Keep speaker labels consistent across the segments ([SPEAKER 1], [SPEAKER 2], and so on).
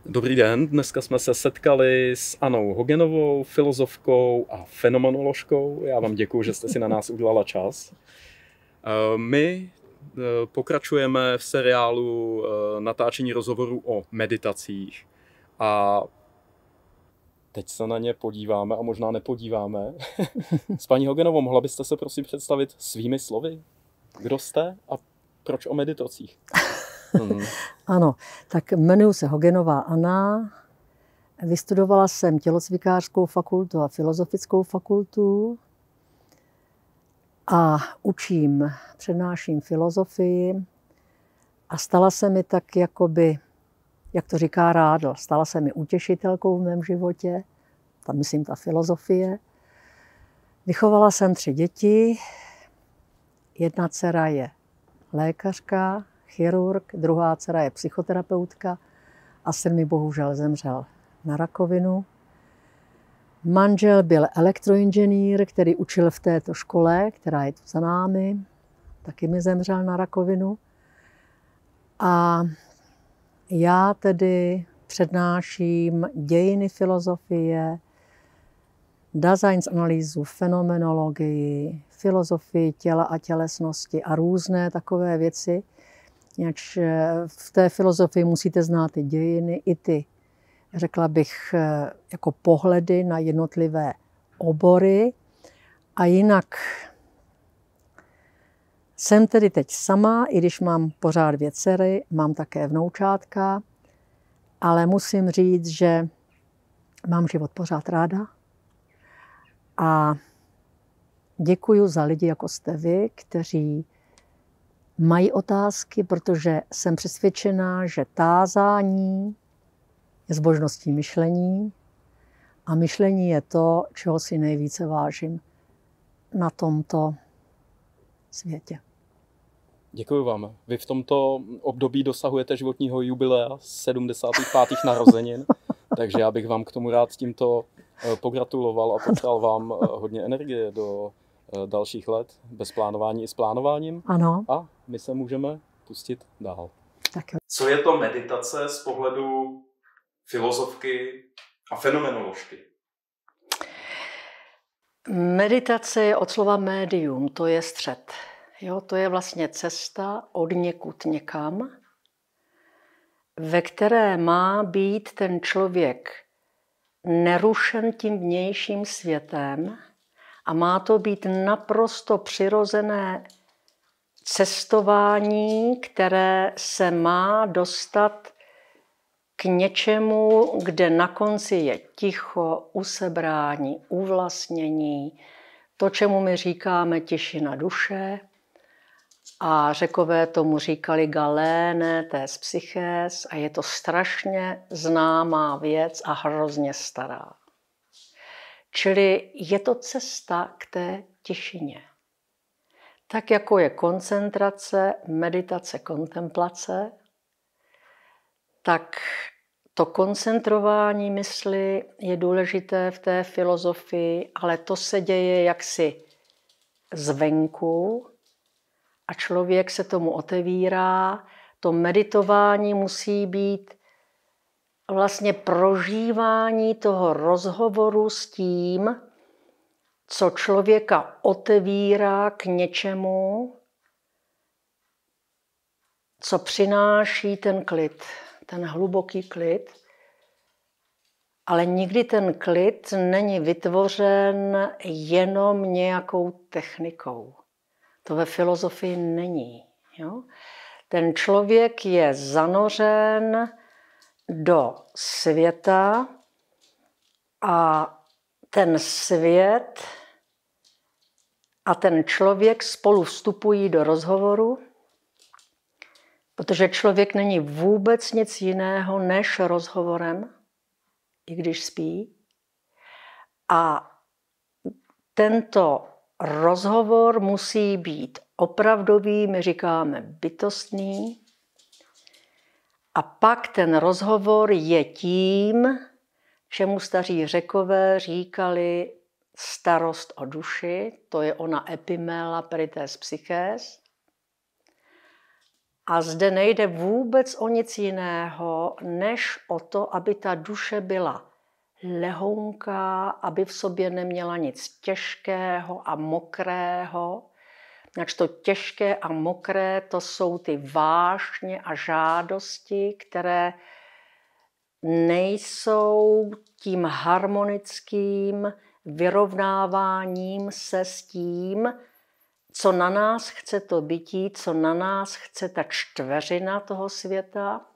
[SPEAKER 1] Dobrý den, dneska jsme se setkali s Annou Hogenovou, filozofkou a fenomenoložkou. Já vám děkuji, že jste si na nás udělala čas. My pokračujeme v seriálu natáčení rozhovorů o meditacích a teď se na ně podíváme a možná nepodíváme. S paní Hogenovou, mohla byste se prosím představit svými slovy? Kdo jste a proč o meditacích?
[SPEAKER 2] Ano, tak jmenuji se Hogenová Anna, vystudovala jsem tělocvikářskou fakultu a filozofickou fakultu a přednáším filozofii a stala se mi tak jakoby, jak to říká Rádl, stala se mi utěšitelkou v mém životě, myslím ta filozofie. Vychovala jsem 3 děti, jedna dcera je lékařka, chirurg, druhá dcera je psychoterapeutka a syn mi bohužel zemřel na rakovinu. Manžel byl elektroinženýr, který učil v této škole, která je tu za námi, taky mi zemřel na rakovinu. A já tedy přednáším dějiny filozofie, Daseinsanalýzu, fenomenologii, filozofii těla a tělesnosti a různé takové věci. Jinak v té filozofii musíte znát i dějiny, i ty, řekla bych, jako pohledy na jednotlivé obory. A jinak jsem tedy teď sama, i když mám pořád 2 dcery, mám také vnoučátka, ale musím říct, že mám život pořád ráda a děkuju za lidi, jako jste vy, kteří mají otázky, protože jsem přesvědčená, že tázání je zbožností myšlení a myšlení je to, čeho si nejvíce vážím na tomto světě.
[SPEAKER 1] Děkuji vám. Vy v tomto období dosahujete životního jubilea 75. narozenin, takže já bych vám k tomu rád tímto pogratuloval a popřál vám hodně energie do dalších let, bez plánování i s plánováním.
[SPEAKER 2] Ano.
[SPEAKER 1] A my se můžeme pustit dál.
[SPEAKER 2] Tak jo.
[SPEAKER 1] Co je to meditace z pohledu filozofky a fenomenoložky?
[SPEAKER 2] Meditace je od slova médium, to je střed. Jo, to je vlastně cesta od někud někam, ve které má být ten člověk nerušen tím vnějším světem a má to být naprosto přirozené cestování, které se má dostat k něčemu, kde na konci je ticho, usebrání, uvlastnění, to, čemu my říkáme tišina duše. A Řekové tomu říkali galéne, tes psychés, a je to strašně známá věc a hrozně stará. Čili je to cesta k té tišině. Tak jako je koncentrace, meditace, kontemplace, tak to koncentrování mysli je důležité v té filozofii, ale to se děje jaksi zvenku a člověk se tomu otevírá. To meditování musí být vlastně prožívání toho rozhovoru s tím, co člověka otevírá k něčemu, co přináší ten klid, ten hluboký klid. Ale nikdy ten klid není vytvořen jenom nějakou technikou. To ve filozofii není. Jo? Ten člověk je zanořen do světa a ten svět a ten člověk spolu vstupují do rozhovoru, protože člověk není vůbec nic jiného než rozhovorem, i když spí. A tento rozhovor musí být opravdový, my říkáme bytostný. A pak ten rozhovor je tím, čemu staří Řekové říkali starost o duši, to je ona epimela perites psychés. A zde nejde vůbec o nic jiného, než o to, aby ta duše byla lehounká, aby v sobě neměla nic těžkého a mokrého. Takže to těžké a mokré, to jsou ty vášně a žádosti, které nejsou tím harmonickým vyrovnáváním se s tím, co na nás chce to bytí, co na nás chce ta čtveřina toho světa.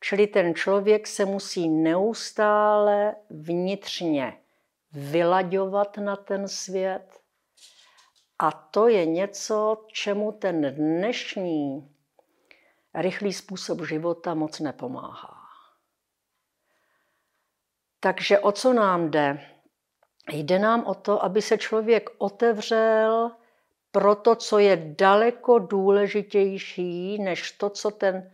[SPEAKER 2] Čili ten člověk se musí neustále vnitřně vylaďovat na ten svět. A to je něco, čemu ten dnešní rychlý způsob života moc nepomáhá. Takže o co nám jde? Jde nám o to, aby se člověk otevřel pro to, co je daleko důležitější, než to, co ten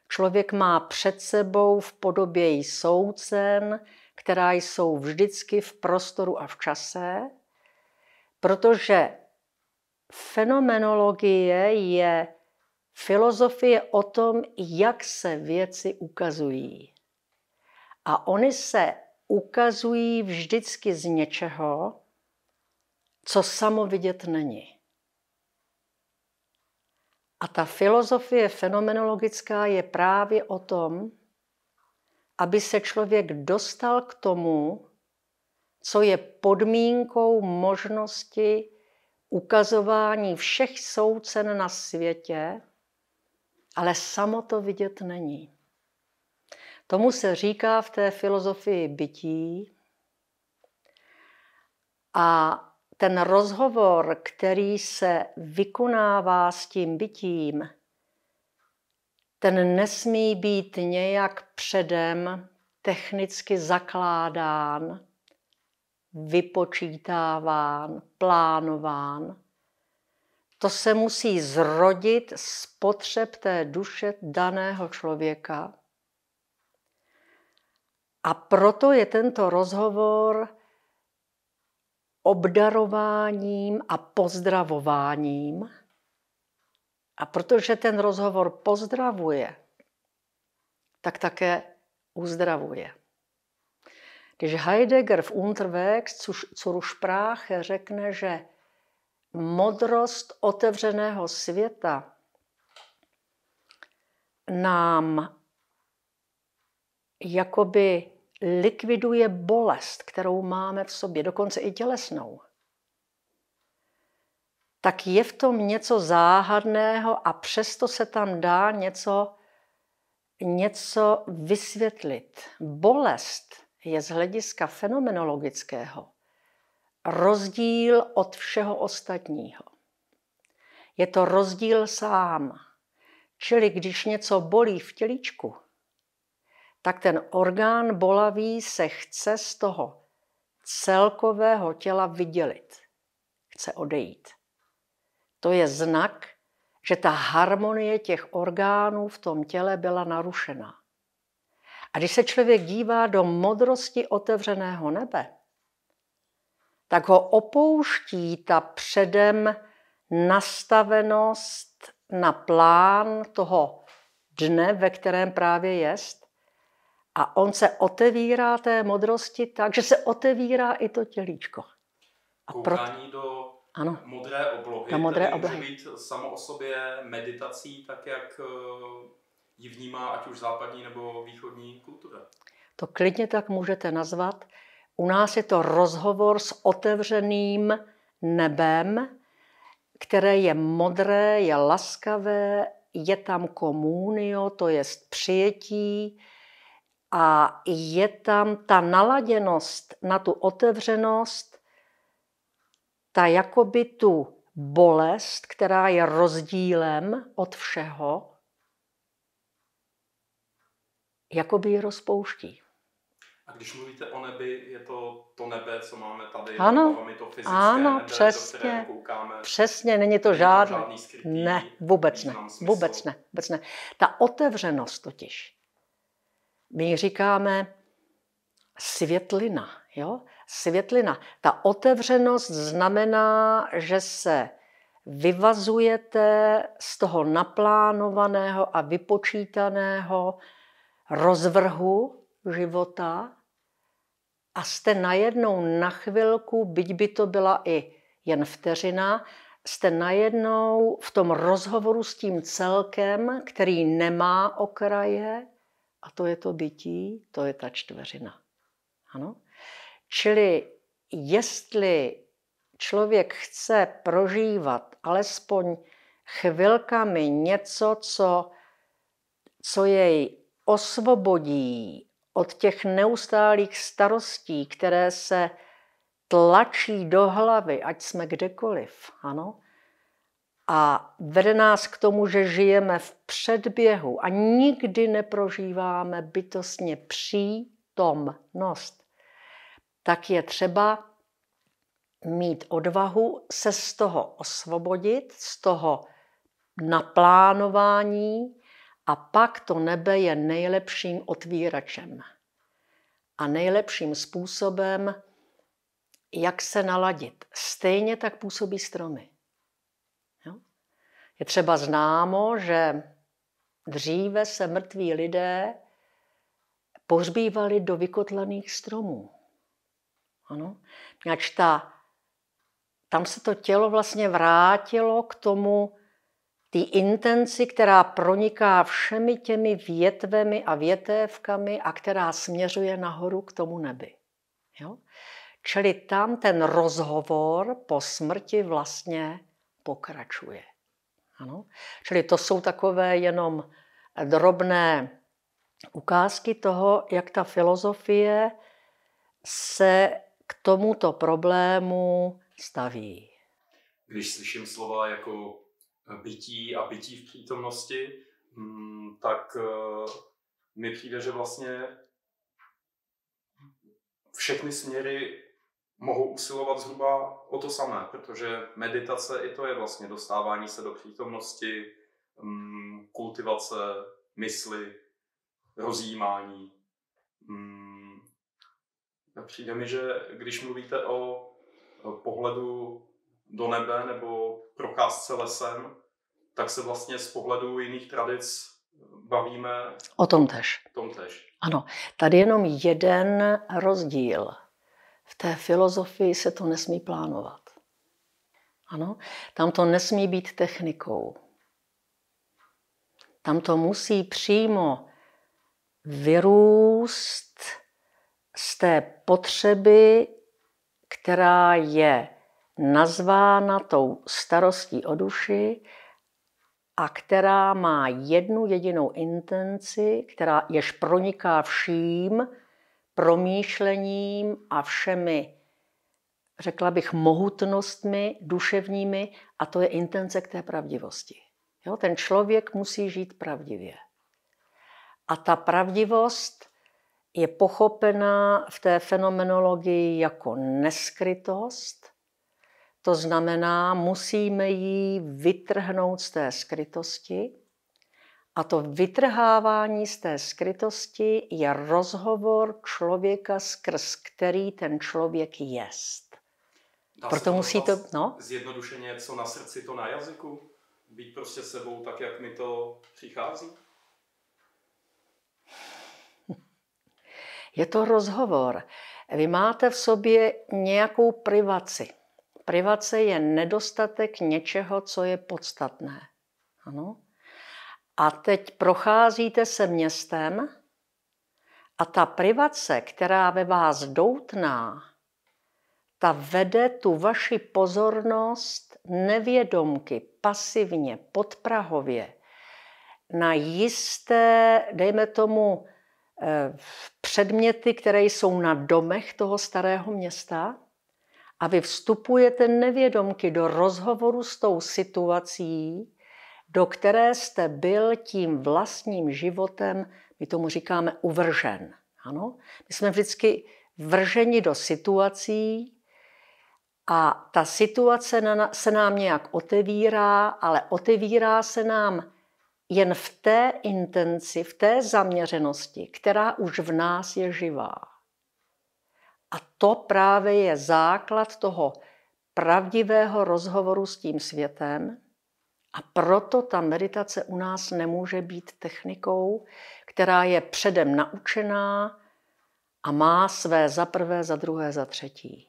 [SPEAKER 2] člověk má před sebou v podobě soucen, která jsou vždycky v prostoru a v čase, protože fenomenologie je filozofie o tom, jak se věci ukazují. A oni se ukazují vždycky z něčeho, co samo vidět není. A ta filozofie fenomenologická je právě o tom, aby se člověk dostal k tomu, co je podmínkou možnosti ukazování všech soucen na světě, ale samo to vidět není. Tomu se říká v té filozofii bytí. A ten rozhovor, který se vykonává s tím bytím, ten nesmí být nějak předem technicky zakládán, vypočítáván, plánován. To se musí zrodit z potřeb té duše daného člověka. A proto je tento rozhovor obdarováním a pozdravováním. A protože ten rozhovor pozdravuje, tak také uzdravuje. Když Heidegger v Unterwegs zur Sprache řekne, že modrost otevřeného světa nám jakoby likviduje bolest, kterou máme v sobě, dokonce i tělesnou, tak je v tom něco záhadného a přesto se tam dá něco vysvětlit. Bolest je z hlediska fenomenologického rozdíl od všeho ostatního. Je to rozdíl sám. Čili když něco bolí v tělíčku, tak ten orgán bolavý se chce z toho celkového těla vydělit. Chce odejít. To je znak, že ta harmonie těch orgánů v tom těle byla narušena. A když se člověk dívá do modrosti otevřeného nebe, tak ho opouští ta předem nastavenost na plán toho dne, ve kterém právě jest. A on se otevírá té modrosti tak, že se otevírá i to tělíčko.
[SPEAKER 1] Koukání do modré oblohy,
[SPEAKER 2] do modré
[SPEAKER 1] tedy
[SPEAKER 2] oblohy.
[SPEAKER 1] Může být samo o sobě meditací, tak jak ji vnímá ať už západní nebo východní kultura.
[SPEAKER 2] To klidně tak můžete nazvat. U nás je to rozhovor s otevřeným nebem, které je modré, je laskavé, je tam komunio, to je přijetí, a je tam ta naladěnost na tu otevřenost, ta jakoby tu bolest, která je rozdílem od všeho, jakoby ji rozpouští.
[SPEAKER 1] A když mluvíte o nebi, je to nebe, co máme tady,
[SPEAKER 2] ano,
[SPEAKER 1] to fyzické
[SPEAKER 2] ano,
[SPEAKER 1] nebe,
[SPEAKER 2] přesně,
[SPEAKER 1] do kterého koukáme.
[SPEAKER 2] Přesně, není to žádný
[SPEAKER 1] skrytý
[SPEAKER 2] ne, vůbec ne,
[SPEAKER 1] smysl.
[SPEAKER 2] vůbec ne. Ta otevřenost totiž, my říkáme světlina, jo? Světlina. Ta otevřenost znamená, že se vyvazujete z toho naplánovaného a vypočítaného rozvrhu života a jste najednou na chvilku, byť by to byla i jen vteřina, jste najednou v tom rozhovoru s tím celkem, který nemá okraje, a to je to bytí, to je ta čtveřina. Ano? Čili jestli člověk chce prožívat alespoň chvilkami něco, co jej osvobodí od těch neustálých starostí, které se tlačí do hlavy, ať jsme kdekoliv, ano? A vede nás k tomu, že žijeme v předběhu a nikdy neprožíváme bytostně přítomnost, tak je třeba mít odvahu se z toho osvobodit, z toho naplánování, a pak to nebe je nejlepším otvíračem a nejlepším způsobem, jak se naladit. Stejně tak působí stromy. Jo? Je třeba známo, že dříve se mrtví lidé pohřbívali do vykotlaných stromů. Ano? Tam se to tělo vlastně vrátilo k tomu, té intenci, která proniká všemi těmi větvemi a větévkami a která směřuje nahoru k tomu nebi. Jo? Čili tam ten rozhovor po smrti vlastně pokračuje. Ano? Čili to jsou takové jenom drobné ukázky toho, jak ta filozofie se k tomuto problému staví.
[SPEAKER 1] Když slyším slova jako bytí a bytí v přítomnosti, tak mi přijde, že vlastně všechny směry mohou usilovat zhruba o to samé, protože meditace i to je vlastně dostávání se do přítomnosti, kultivace mysli, rozjímání. Přijde mi, že když mluvíte o pohledu do nebe nebo procházce lesem, tak se vlastně z pohledu jiných tradic bavíme
[SPEAKER 2] o tom též. Ano, tady jenom jeden rozdíl. V té filozofii se to nesmí plánovat. Ano, tam to nesmí být technikou. Tam to musí přímo vyrůst z té potřeby, která je nazvána tou starostí o duši a která má jednu jedinou intenci, která jež proniká vším promýšlením a všemi, řekla bych, mohutnostmi duševními, a to je intence k té pravdivosti. Jo? Ten člověk musí žít pravdivě. A ta pravdivost je pochopená v té fenomenologii jako neskrytost. To znamená, musíme ji vytrhnout z té skrytosti. A to vytrhávání z té skrytosti je rozhovor člověka, skrz který ten člověk jest.
[SPEAKER 1] Proto musí to... No? Zjednodušeně, co na srdci, to na jazyku? Být prostě sebou tak, jak mi to přichází?
[SPEAKER 2] Je to rozhovor. Vy máte v sobě nějakou privaci. Privace je nedostatek něčeho, co je podstatné. Ano? A teď procházíte se městem a ta privace, která ve vás doutná, ta vede tu vaši pozornost nevědomky, pasivně, podprahově na jisté, dejme tomu, předměty, které jsou na domech toho starého města, a vy vstupujete nevědomky do rozhovoru s tou situací, do které jste byl tím vlastním životem, my tomu říkáme uvržen. Ano? My jsme vždycky vrženi do situací a ta situace se nám nějak otevírá, ale otevírá se nám jen v té intenci, v té zaměřenosti, která už v nás je živá. A to právě je základ toho pravdivého rozhovoru s tím světem a proto ta meditace u nás nemůže být technikou, která je předem naučená a má své za prvé, za druhé, za třetí.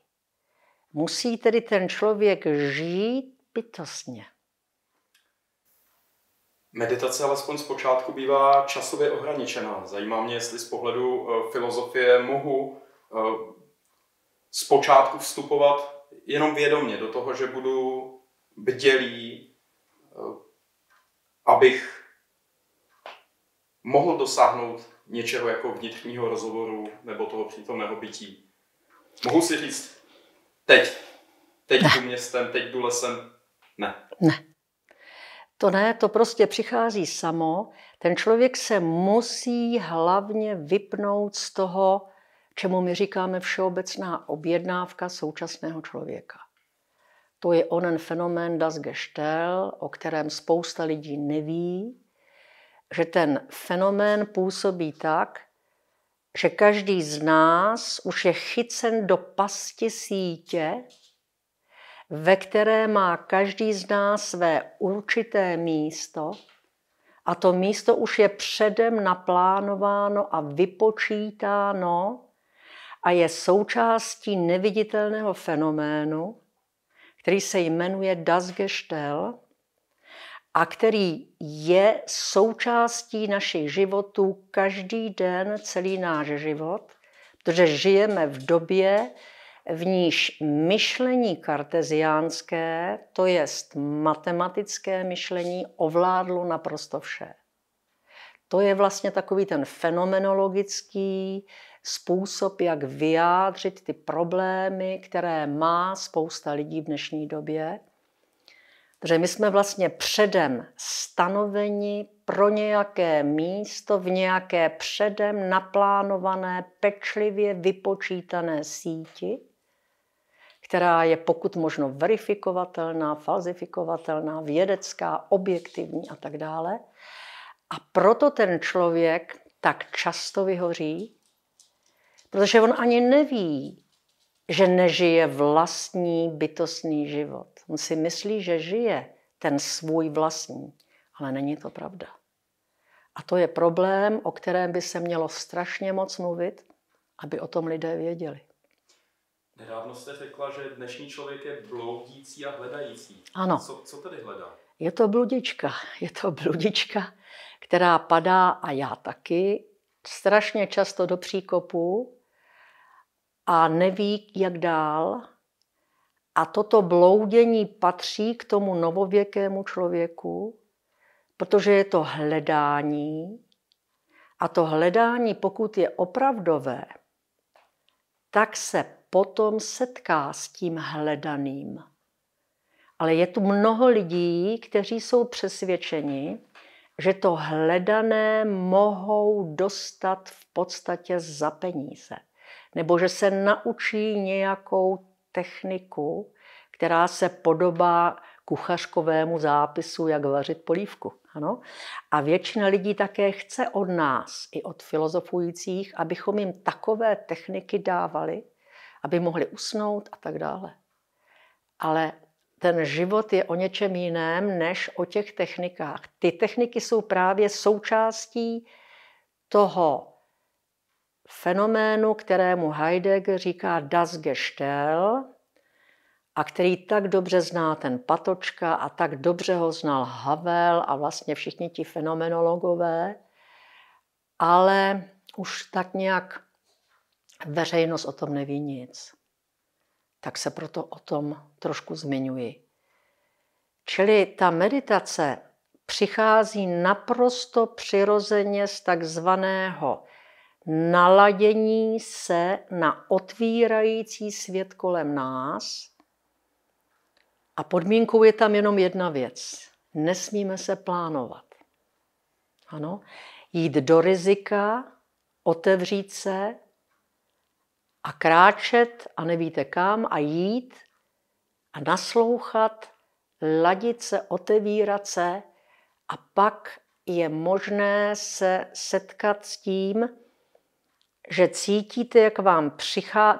[SPEAKER 2] Musí tedy ten člověk žít bytostně.
[SPEAKER 1] Meditace alespoň zpočátku bývá časově ohraničená. Zajímá mě, jestli z pohledu filozofie mohu zpočátku vstupovat jenom vědomě do toho, že budu bdělý, abych mohl dosáhnout něčeho jako vnitřního rozhovoru nebo toho přítomného bytí. Mohu si říct, teď jdu městem, teď jdu lesem? Ne.
[SPEAKER 2] Ne, to prostě přichází samo. Ten člověk se musí hlavně vypnout z toho, čemu my říkáme všeobecná objednávka současného člověka. To je onen fenomén Das Gestell, o kterém spousta lidí neví, že ten fenomén působí tak, že každý z nás už je chycen do pasti sítě, ve které má každý z nás své určité místo a to místo už je předem naplánováno a vypočítáno a je součástí neviditelného fenoménu, který se jmenuje Das Gestell a který je součástí našich životů každý den, celý náš život, protože žijeme v době, v níž myšlení karteziánské, to jest matematické myšlení, ovládlo naprosto vše. To je vlastně takový ten fenomenologický způsob, jak vyjádřit ty problémy, které má spousta lidí v dnešní době. Protože my jsme vlastně předem stanoveni pro nějaké místo v nějaké předem naplánované, pečlivě vypočítané síti, která je pokud možno verifikovatelná, falzifikovatelná, vědecká, objektivní a tak dále. A proto ten člověk tak často vyhoří, protože on ani neví, že nežije vlastní bytostný život. On si myslí, že žije ten svůj vlastní, ale není to pravda. A to je problém, o kterém by se mělo strašně moc mluvit, aby o tom lidé věděli.
[SPEAKER 1] Nedávno jste řekla, že dnešní člověk je bloudící a hledající.
[SPEAKER 2] Ano.
[SPEAKER 1] Co tedy hledá?
[SPEAKER 2] Je to bludička, která padá, a já taky, strašně často do příkopu a neví, jak dál. A toto bloudění patří k tomu novověkému člověku, protože je to hledání. A to hledání, pokud je opravdové, tak se potom setká s tím hledaným. Ale je tu mnoho lidí, kteří jsou přesvědčeni, že to hledané mohou dostat v podstatě za peníze. Nebo že se naučí nějakou techniku, která se podobá kuchařkovému zápisu, jak vařit polívku. Ano? A většina lidí také chce od nás, i od filozofujících, abychom jim takové techniky dávali, aby mohli usnout a tak dále. Ale ten život je o něčem jiném, než o těch technikách. Ty techniky jsou právě součástí toho fenoménu, kterému Heidegger říká Das Gestell, a který tak dobře zná ten Patočka a tak dobře ho znal Havel a vlastně všichni ti fenomenologové, ale už tak nějak veřejnost o tom neví nic. Tak se proto o tom trošku zmiňuji. Čili ta meditace přichází naprosto přirozeně z takzvaného naladění se na otvírající svět kolem nás. A podmínkou je tam jenom jedna věc. Nesmíme se plánovat. Ano? Jít do rizika, otevřít se a kráčet a nevíte kam a jít a naslouchat, ladit se, otevírat se a pak je možné se setkat s tím, že cítíte, jak vám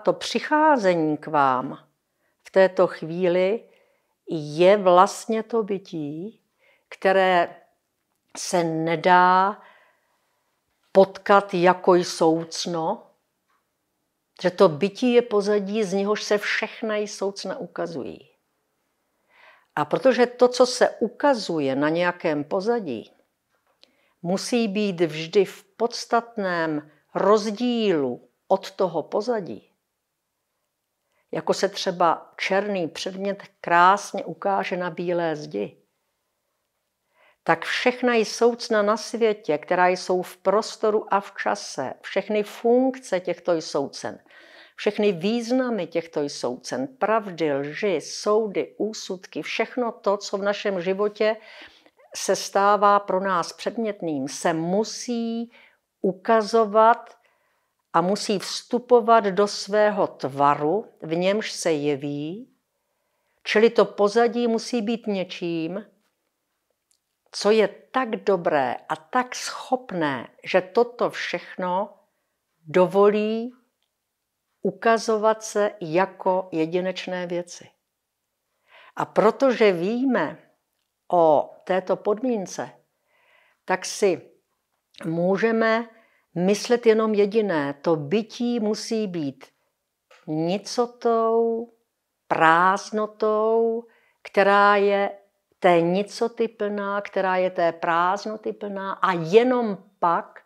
[SPEAKER 2] to přicházení k vám v této chvíli je vlastně to bytí, které se nedá potkat jako soucno, že to bytí je pozadí, z něhož se všechny soucna ukazují. A protože to, co se ukazuje na nějakém pozadí, musí být vždy v podstatném rozdílu od toho pozadí, jako se třeba černý předmět krásně ukáže na bílé zdi, tak všechny soucna na světě, která jsou v prostoru a v čase, všechny funkce těchto soucen, všechny významy těchto soucen, pravdy, lži, soudy, úsudky, všechno to, co v našem životě se stává pro nás předmětným, se musí ukazovat a musí vstupovat do svého tvaru, v němž se jeví, čili to pozadí musí být něčím, co je tak dobré a tak schopné, že toto všechno dovolí ukazovat se jako jedinečné věci. A protože víme o této podmínce, tak si můžeme myslet jenom jediné. To bytí musí být nicotou, prázdnotou, která je té nicoty plná, která je té prázdnoty plná a jenom pak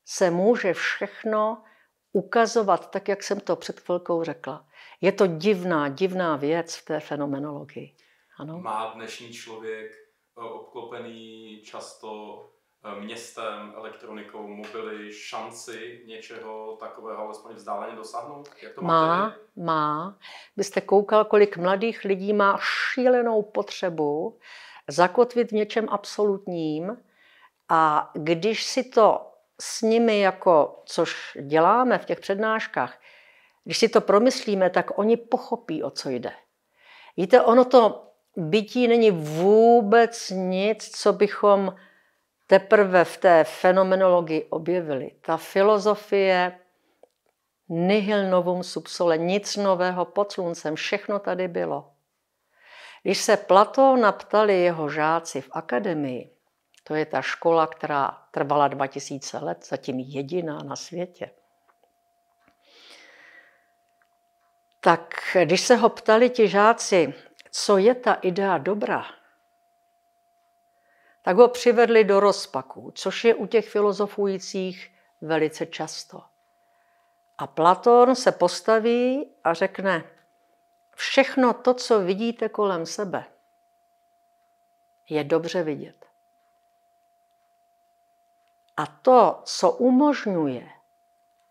[SPEAKER 2] se může všechno ukazovat tak, jak jsem to před chvilkou řekla. Je to divná věc v té fenomenologii. Ano?
[SPEAKER 1] Má dnešní člověk obklopený často městem, elektronikou, mobily, šanci něčeho takového alespoň vzdáleně dosáhnout? Jak to
[SPEAKER 2] Má. Byste koukal, kolik mladých lidí má šílenou potřebu zakotvit v něčem absolutním a když si to s nimi, jako, což děláme v těch přednáškách, když si to promyslíme, tak oni pochopí, o co jde. Víte, ono to bytí není vůbec nic, co bychom teprve v té fenomenologii objevili. Ta filozofie nihil novum sub sole, nic nového pod sluncem, všechno tady bylo. Když se Platóna ptali jeho žáci v akademii, to je ta škola, která trvala 2000 let, zatím jediná na světě, tak když se ho ptali ti žáci, co je ta idea dobra, tak ho přivedli do rozpaků, což je u těch filozofujících velice často. A Platón se postaví a řekne, všechno to, co vidíte kolem sebe, je dobře vidět. A to, co umožňuje,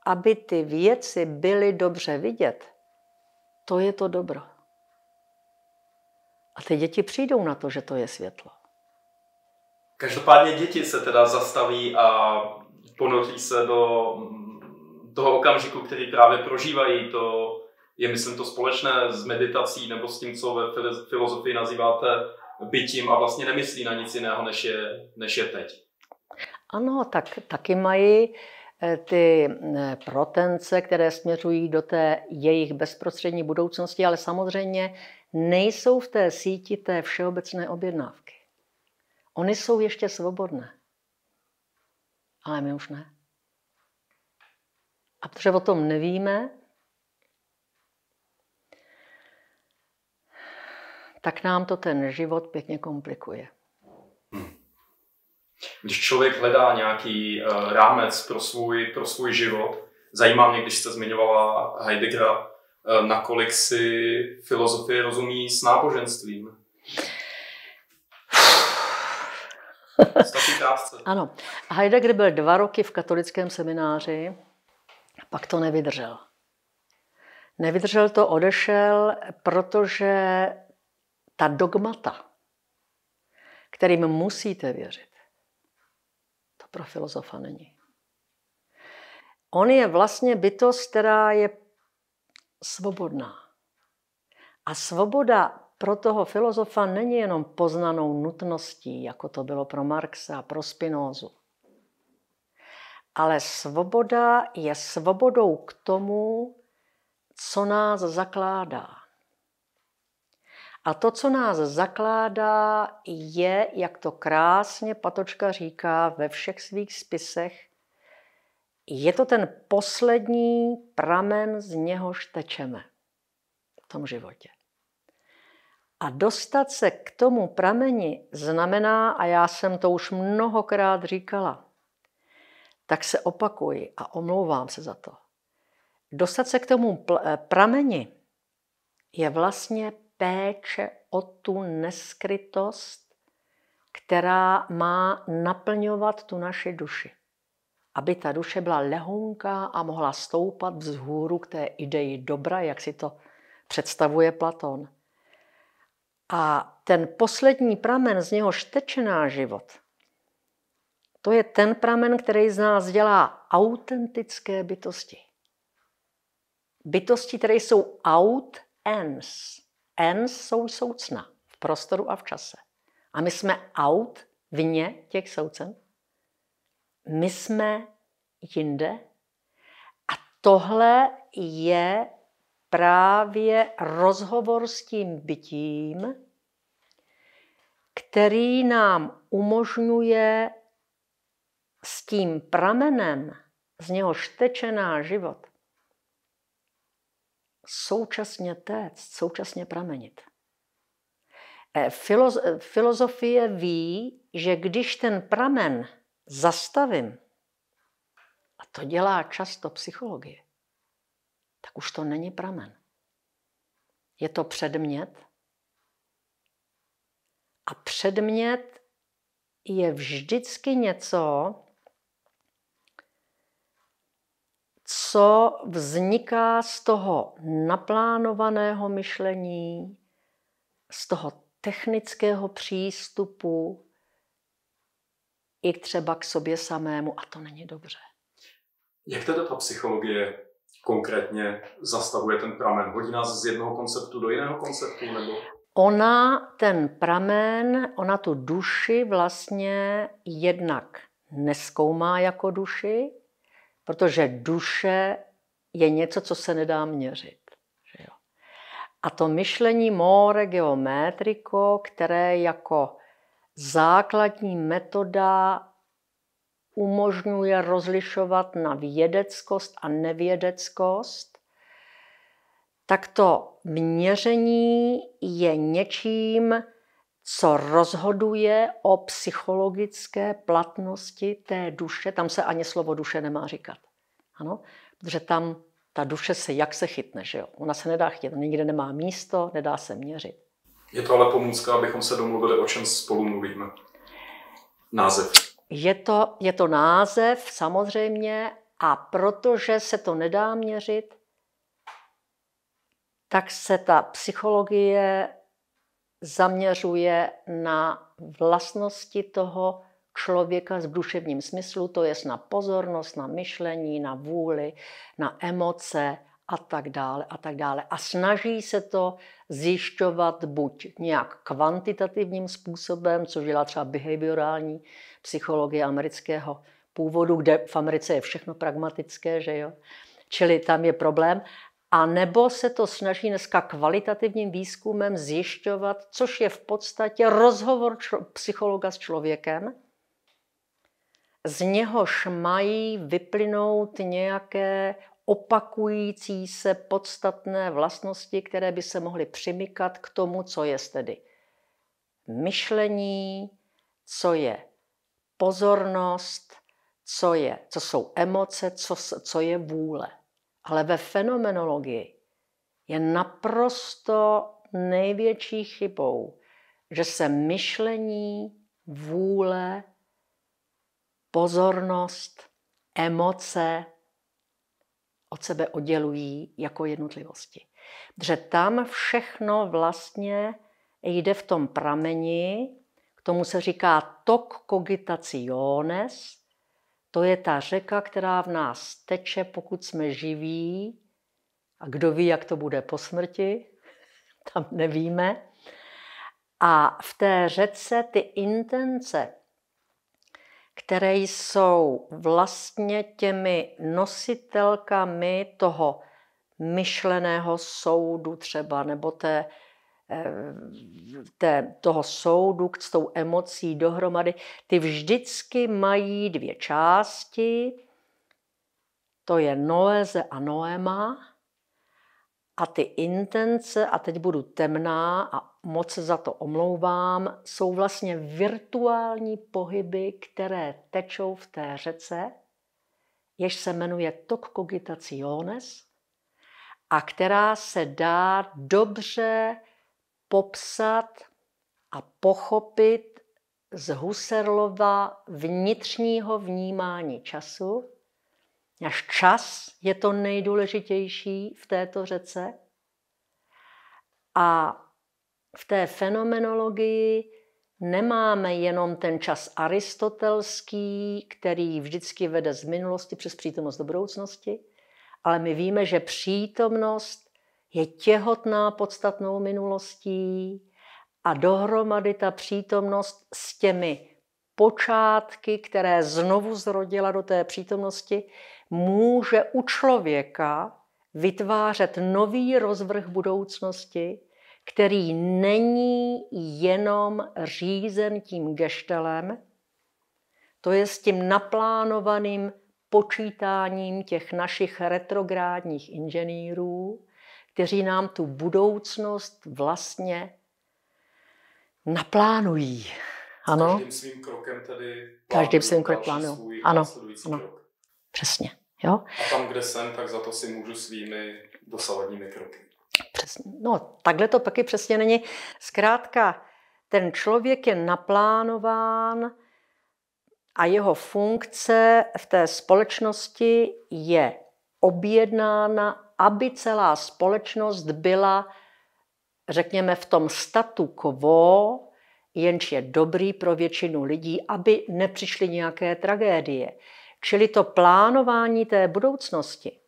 [SPEAKER 2] aby ty věci byly dobře vidět, to je to dobro. A ty děti přijdou na to, že to je světlo.
[SPEAKER 1] Každopádně děti se teda zastaví a ponoří se do toho okamžiku, který právě prožívají. To je, myslím, to společné s meditací nebo s tím, co ve filozofii nazýváte bytím a vlastně nemyslí na nic jiného, než je teď.
[SPEAKER 2] Ano, tak taky mají ty protence, které směřují do té jejich bezprostřední budoucnosti, ale samozřejmě nejsou v té síti té všeobecné objednávky. Oni jsou ještě svobodné, ale my už ne. A protože o tom nevíme, tak nám to ten život pěkně komplikuje.
[SPEAKER 1] Když člověk hledá nějaký rámec pro svůj život, zajímá mě, když jste zmiňovala Heideggera, nakolik si filozofie rozumí s náboženstvím? Stačí krátce.
[SPEAKER 2] Ano. Heidegger byl 2 roky v katolickém semináři, pak to nevydržel. Nevydržel to, odešel, protože ta dogmata, kterým musíte věřit, to pro filozofa není. On je vlastně bytost, která je svobodná. A svoboda pro toho filozofa není jenom poznanou nutností, jako to bylo pro Marxe a pro Spinozu. Ale svoboda je svobodou k tomu, co nás zakládá. A to, co nás zakládá, je, jak to krásně Patočka říká ve všech svých spisech, je to ten poslední pramen, z něhož tečeme v tom životě. A dostat se k tomu prameni znamená, a já jsem to už mnohokrát říkala, tak se opakuji a omlouvám se za to. Dostat se k tomu prameni je vlastně péče o tu neskrytost, která má naplňovat tu naši duši. Aby ta duše byla lehonká a mohla stoupat vzhůru k té ideji dobra, jak si to představuje Platón. A ten poslední pramen, z něhož teče náš život, to je ten pramen, který z nás dělá autentické bytosti. Bytosti, které jsou out ens. Ens jsou soucna v prostoru a v čase. A my jsme out, vně těch soucen. My jsme jinde. A tohle je právě rozhovor s tím bytím, který nám umožňuje s tím pramenem, z něhož teče náš život, současně téct, současně pramenit. Filozofie ví, že když ten pramen zastavím, a to dělá často psychologie, tak už to není pramen. Je to předmět. A předmět je vždycky něco, co vzniká z toho naplánovaného myšlení, z toho technického přístupu i třeba k sobě samému. A to není dobře.
[SPEAKER 1] Jak teda ta psychologie konkrétně zastavuje ten pramen? Hodí nás z jednoho konceptu do jiného konceptu? Nebo?
[SPEAKER 2] Ona ten pramen, ona tu duši vlastně jednak nezkoumá jako duši, protože duše je něco, co se nedá měřit. Že jo? A to myšlení more geometrico, které jako základní metoda umožňuje rozlišovat na vědeckost a nevědeckost, tak to měření je něčím, co rozhoduje o psychologické platnosti té duše. Tam se ani slovo duše nemá říkat. Ano? Protože tam ta duše se jak se chytne, že jo? Ona se nedá chytit, nikde nemá místo, nedá se měřit.
[SPEAKER 1] Je to ale pomůcka, abychom se domluvili, o čem spolu mluvíme. Název.
[SPEAKER 2] Je to název, samozřejmě, a protože se to nedá měřit, tak se ta psychologie zaměřuje na vlastnosti toho člověka v duševním smyslu, to je na pozornost, na myšlení, na vůli, na emoce a tak dále a tak dále. A snaží se to zjišťovat buď nějak kvantitativním způsobem, což dělá třeba behaviorální psychologie amerického původu, kde v Americe je všechno pragmatické, že jo? Čili tam je problém. A nebo se to snaží dneska kvalitativním výzkumem zjišťovat, což je v podstatě rozhovor psychologa s člověkem, z něhož mají vyplynout nějaké opakující se podstatné vlastnosti, které by se mohly přimykat k tomu, co je tedy myšlení, co je pozornost, co jsou emoce, co je vůle. Ale ve fenomenologii je naprosto největší chybou, že se myšlení, vůle, pozornost, emoce od sebe oddělují jako jednotlivosti. Protože tam všechno vlastně jde v tom prameni, k tomu se říká toc cogitationes, to je ta řeka, která v nás teče, pokud jsme živí. A kdo ví, jak to bude po smrti, tam nevíme. A v té řece ty intence, které jsou vlastně těmi nositelkami toho myšleného soudu třeba, nebo té toho soudu s tou emocí dohromady, ty vždycky mají dvě části. To je noéze a noema. A ty intence, a teď budu temná a moc se za to omlouvám, jsou vlastně virtuální pohyby, které tečou v té řece, jež se jmenuje Toc cogitationes a která se dá dobře popsat a pochopit z Husserlova vnitřního vnímání času. Náš čas je to nejdůležitější v této řece a v té fenomenologii nemáme jenom ten čas aristotelský, který vždycky vede z minulosti přes přítomnost do budoucnosti, ale my víme, že přítomnost je těhotná podstatnou minulostí a dohromady ta přítomnost s těmi počátky, které znovu zrodila do té přítomnosti, může u člověka vytvářet nový rozvrh budoucnosti, který není jenom řízen tím geštelem, to je s tím naplánovaným počítáním těch našich retrográdních inženýrů, kteří nám tu budoucnost vlastně naplánují. Ano?
[SPEAKER 1] Každým svým krokem tedy
[SPEAKER 2] každým svým krokem plánují. Ano, ano.
[SPEAKER 1] Krok.
[SPEAKER 2] Přesně. Jo?
[SPEAKER 1] A tam, kde jsem, tak za to si můžu svými dosavadními kroky.
[SPEAKER 2] Přesně. No, takhle to taky přesně není. Zkrátka, ten člověk je naplánován a jeho funkce v té společnosti je objednána, aby celá společnost byla, řekněme, v tom statu quo, jenž je dobrý pro většinu lidí, aby nepřišly nějaké tragédie. Čili to plánování té budoucnosti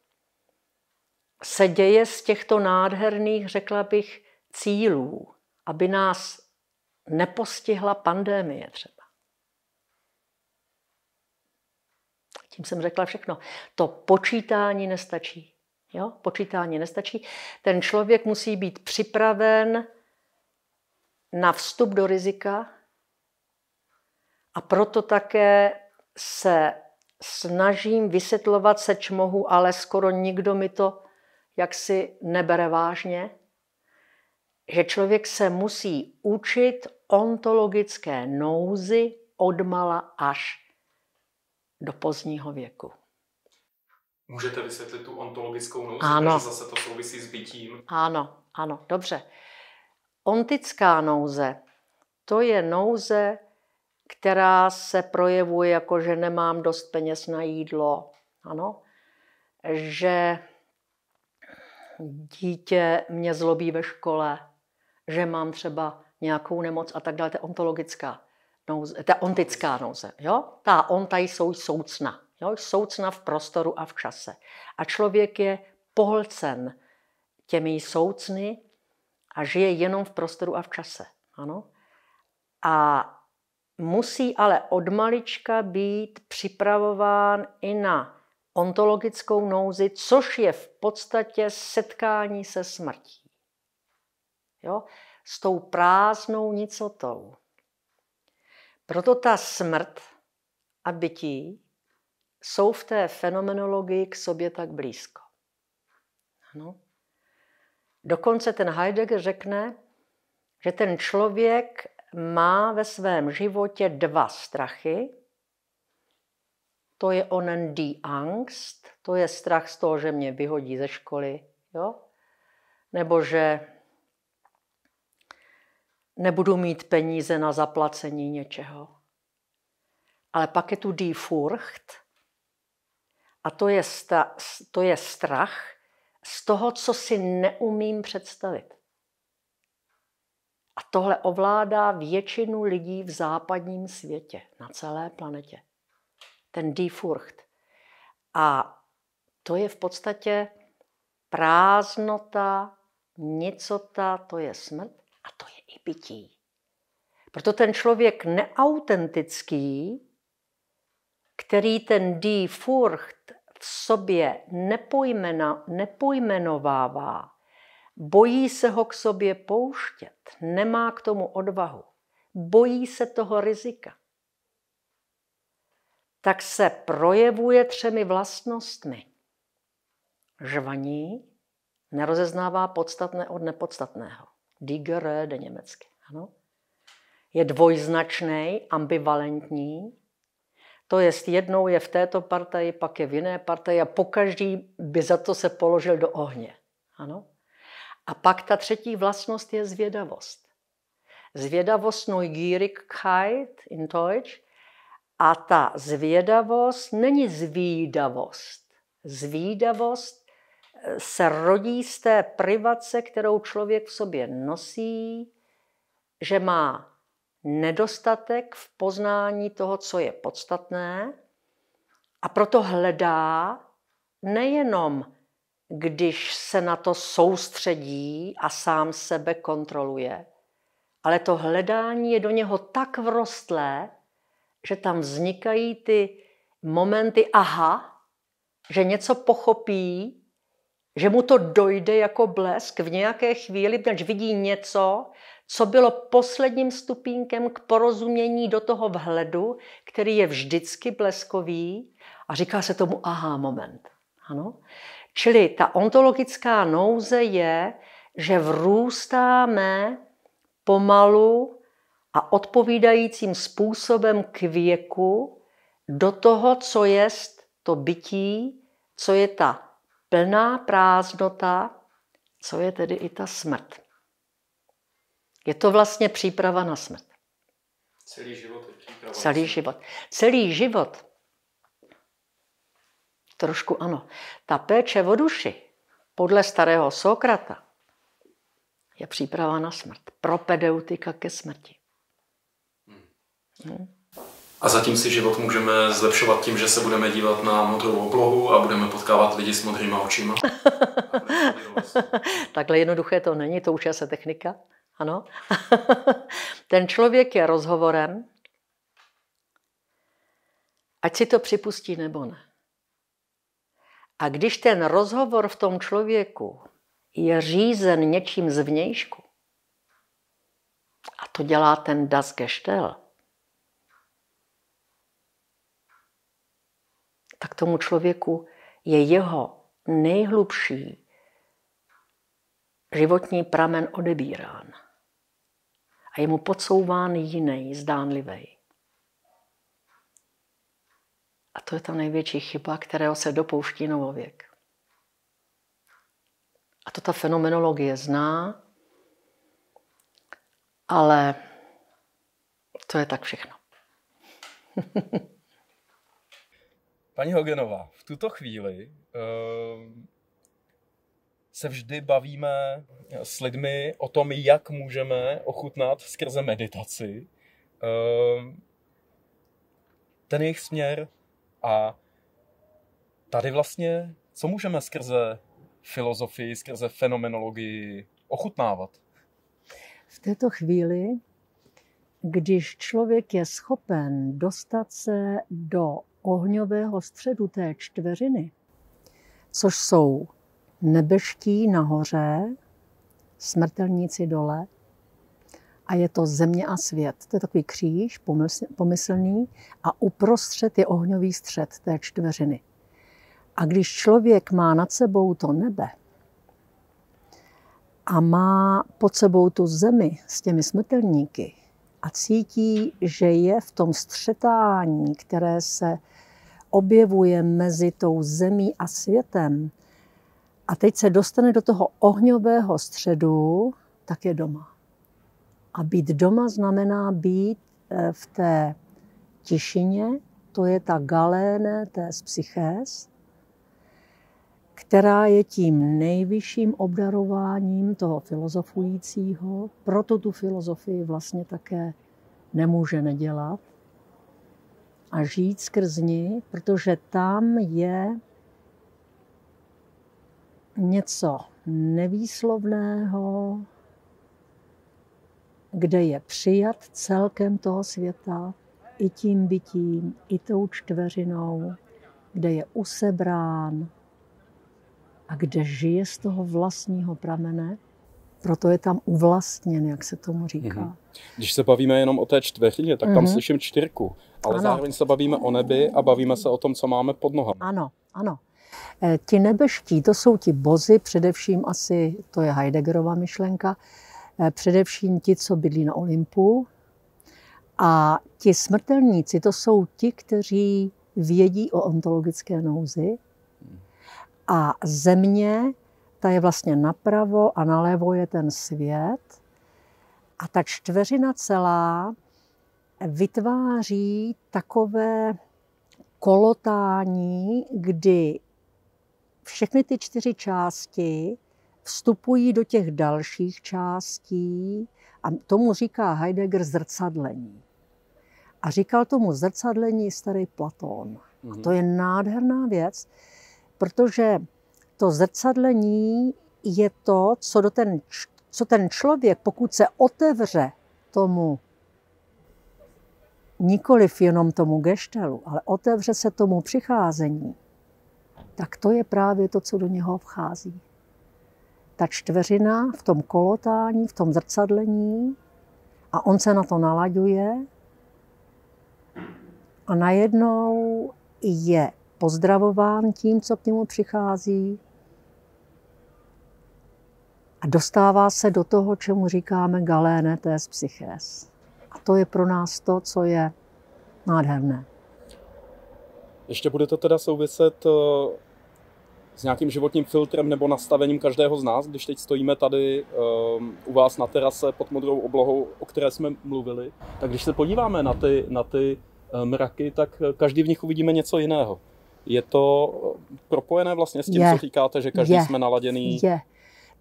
[SPEAKER 2] se děje z těchto nádherných, řekla bych, cílů, aby nás nepostihla pandemie třeba. Tím jsem řekla všechno. To počítání nestačí. Jo? Počítání nestačí. Ten člověk musí být připraven na vstup do rizika a proto také se snažím vysvětlovat, seč mohu, ale skoro nikdo mi to jaksi nebere vážně, že člověk se musí učit ontologické nouzi odmala až do pozdního věku.
[SPEAKER 1] Můžete vysvětlit tu ontologickou nouzi,
[SPEAKER 2] ano.
[SPEAKER 1] protože zase to souvisí s bytím?
[SPEAKER 2] Ano, dobře. Ontická nouze, to je nouze, která se projevuje jako, že nemám dost peněz na jídlo, ano, že dítě mě zlobí ve škole, že mám třeba nějakou nemoc a tak dále. To je ontologická nouze, ta ontická nouze. Jo? Ta onta jsou soucna. Jo? Soucna v prostoru a v čase. A člověk je pohlcen těmi soucny a žije jenom v prostoru a v čase. Ano? A musí ale od malička být připravován i na ontologickou nouzi, což je v podstatě setkání se smrtí. Jo? S tou prázdnou nicotou. Proto ta smrt a bytí jsou v té fenomenologii k sobě tak blízko. Ano? Dokonce ten Heidegger řekne, že ten člověk má ve svém životě dva strachy. To je onen die Angst, to je strach z toho, že mě vyhodí ze školy, jo? Nebo že nebudu mít peníze na zaplacení něčeho. Ale pak je tu die Furcht a to je strach z toho, co si neumím představit. A tohle ovládá většinu lidí v západním světě, na celé planetě. Ten die Furcht. A to je v podstatě prázdnota, nicota, to je smrt a to je i bytí. Proto ten člověk neautentický, který ten die Furcht v sobě nepojmenovává bojí se ho k sobě pouštět, nemá k tomu odvahu, bojí se toho rizika, tak se projevuje 3 vlastnostmi. Žvaní, nerozeznává podstatné od nepodstatného. Die Gerede německy. Ano. Je dvojznačný, ambivalentní. To jest, jednou je v této partaji, pak je v jiné partaji a pokaždý by za to se položil do ohně. Ano. A pak ta 3. vlastnost je zvědavost. Zvědavost, Neugierigkeit in Deutsch. A ta zvědavost není zvídavost. Zvídavost se rodí z té privace, kterou člověk v sobě nosí, že má nedostatek v poznání toho, co je podstatné, a proto hledá nejenom, když se na to soustředí a sám sebe kontroluje, ale to hledání je do něho tak vrostlé, že tam vznikají ty momenty aha, že něco pochopí, že mu to dojde jako blesk v nějaké chvíli, když vidí něco, co bylo posledním stupínkem k porozumění do toho vhledu, který je vždycky bleskový, a říká se tomu aha moment. Ano? Čili ta ontologická nouze je, že vrůstáme pomalu a odpovídajícím způsobem k věku do toho, co jest to bytí, co je ta plná prázdnota, co je tedy i ta smrt. Je to vlastně příprava na smrt.
[SPEAKER 1] Celý život je příprava.
[SPEAKER 2] Celý život. Celý život. Trošku ano. Ta péče o duši, podle starého Sokrata, je příprava na smrt. Propedeutika ke smrti.
[SPEAKER 1] A zatím si život můžeme zlepšovat tím, že se budeme dívat na modrou oblohu a budeme potkávat lidi s modrýma očima.
[SPEAKER 2] Takhle jednoduché to není, to už je se technika. Ano. Ten člověk je rozhovorem, ať si to připustí nebo ne. A když ten rozhovor v tom člověku je řízen něčím zvnějšku, a to dělá ten Das Gestell, tak tomu člověku je jeho nejhlubší životní pramen odebírán. A je mu podsouván jiný, zdánlivý. A to je ta největší chyba, kterého se dopouští novověk. A to ta fenomenologie zná, ale to je tak všechno.
[SPEAKER 1] Paní Hogenová, v tuto chvíli se vždy bavíme s lidmi o tom, jak můžeme ochutnat skrze meditaci ten jejich směr. A tady vlastně, co můžeme skrze filozofii, skrze fenomenologii ochutnávat?
[SPEAKER 2] V této chvíli, když člověk je schopen dostat se do ohňového středu té čtveřiny, což jsou nebeští nahoře, smrtelníci dole, a je to země a svět. To je takový kříž pomyslný a uprostřed je ohňový střed té čtveřiny. A když člověk má nad sebou to nebe a má pod sebou tu zemi s těmi smrtelníky a cítí, že je v tom střetání, které se objevuje mezi tou zemí a světem, a teď se dostane do toho ohňového středu, tak je doma. A být doma znamená být v té tišině, to je ta galéne tes psychés, která je tím nejvyšším obdarováním toho filozofujícího, proto tu filozofii vlastně také nemůže nedělat a žít skrz ní, protože tam je něco nevýslovného, kde je přijat celkem toho světa, i tím bytím, i tou čtveřinou, kde je usebrán a kde žije z toho vlastního pramene, proto je tam uvlastněn, jak se tomu říká.
[SPEAKER 1] Když se bavíme jenom o té čtveřině, tak tam slyším čtyřku, ale zároveň se bavíme o nebi a bavíme se o tom, co máme pod nohama.
[SPEAKER 2] Ano, ano. Ti nebeští, to jsou ti bozi, především asi, to je Heideggerova myšlenka, především ti, co bydlí na Olympu. A ti smrtelníci, to jsou ti, kteří vědí o ontologické nouzi. A země, ta je vlastně napravo a nalevo je ten svět. A ta čtveřina celá vytváří takové kolotání, kdy všechny ty 4 části vstupují do těch dalších částí a tomu říká Heidegger zrcadlení. A říkal tomu zrcadlení starý Platón. A to je nádherná věc, protože to zrcadlení je to, co ten člověk, pokud se otevře tomu, nikoliv jenom tomu geštelu, ale otevře se tomu přicházení, tak to je právě to, co do něho vchází. Ta čtveřina v tom kolotání, v tom zrcadlení a on se na to nalaďuje a najednou je pozdravován tím, co k němu přichází a dostává se do toho, čemu říkáme galéne tes psyches. A to je pro nás to, co je nádherné.
[SPEAKER 1] Ještě bude to teda souviset s nějakým životním filtrem nebo nastavením každého z nás, když teď stojíme tady u vás na terase pod modrou oblohou, o které jsme mluvili. Tak když se podíváme na ty mraky, tak každý v nich uvidíme něco jiného. Je to propojené vlastně s tím, co říkáte, že každý jsme naladěný?
[SPEAKER 2] Je.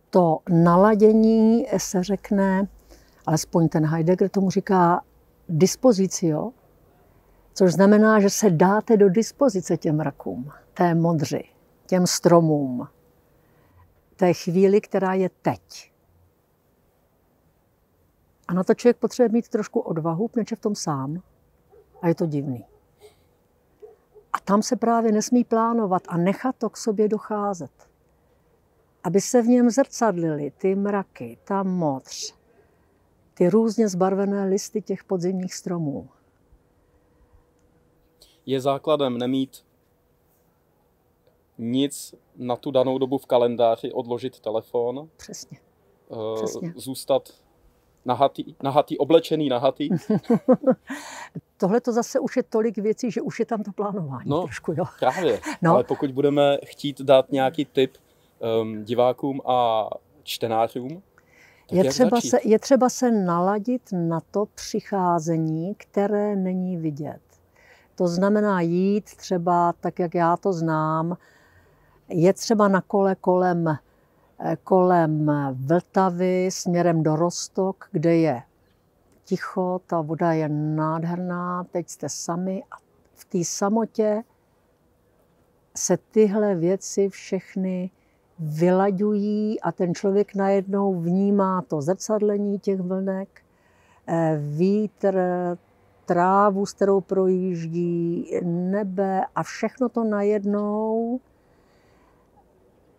[SPEAKER 2] To naladění se řekne, alespoň ten Heidegger tomu říká dispozicio, což znamená, že se dáte do dispozice těm mrakům, té modři, těm stromům, té chvíli, která je teď. A na to člověk potřebuje mít trošku odvahu, protože je v tom sám. A je to divný. A tam se právě nesmí plánovat a nechat to k sobě docházet. Aby se v něm zrcadlily ty mraky, ta modř, ty různě zbarvené listy těch podzimních stromů.
[SPEAKER 1] Je základem nemít nic na tu danou dobu v kalendáři, odložit telefon.
[SPEAKER 2] Přesně.
[SPEAKER 1] Zůstat nahatý, oblečený nahatý.
[SPEAKER 2] Tohle to zase už je tolik věcí, že už je tam to plánování.
[SPEAKER 1] No,
[SPEAKER 2] trošku, jo.
[SPEAKER 1] Právě. No. Ale pokud budeme chtít dát nějaký tip divákům a čtenářům,
[SPEAKER 2] je třeba se naladit na to přicházení, které není vidět. To znamená jít třeba, tak jak já to znám, je třeba na kole kolem Vltavy směrem do Roztok, kde je ticho, ta voda je nádherná, teď jste sami a v té samotě se tyhle věci všechny vylaďují a ten člověk najednou vnímá to zrcadlení těch vlnek, vítr, trávu, s kterou projíždí, nebe a všechno to najednou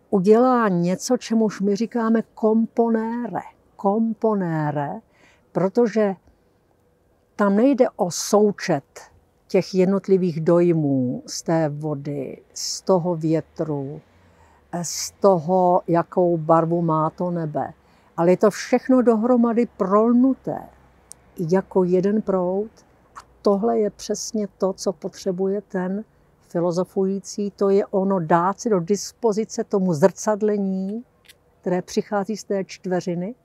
[SPEAKER 2] udělá něco, čemuž my říkáme komponére. Komponére, protože tam nejde o součet těch jednotlivých dojmů z té vody, z toho větru, z toho, jakou barvu má to nebe. Ale je to všechno dohromady prolnuté jako jeden proud. A tohle je přesně to, co potřebuje ten filozofující. To je ono dát si do dispozice tomu zrcadlení, které přichází z té čtveřiny.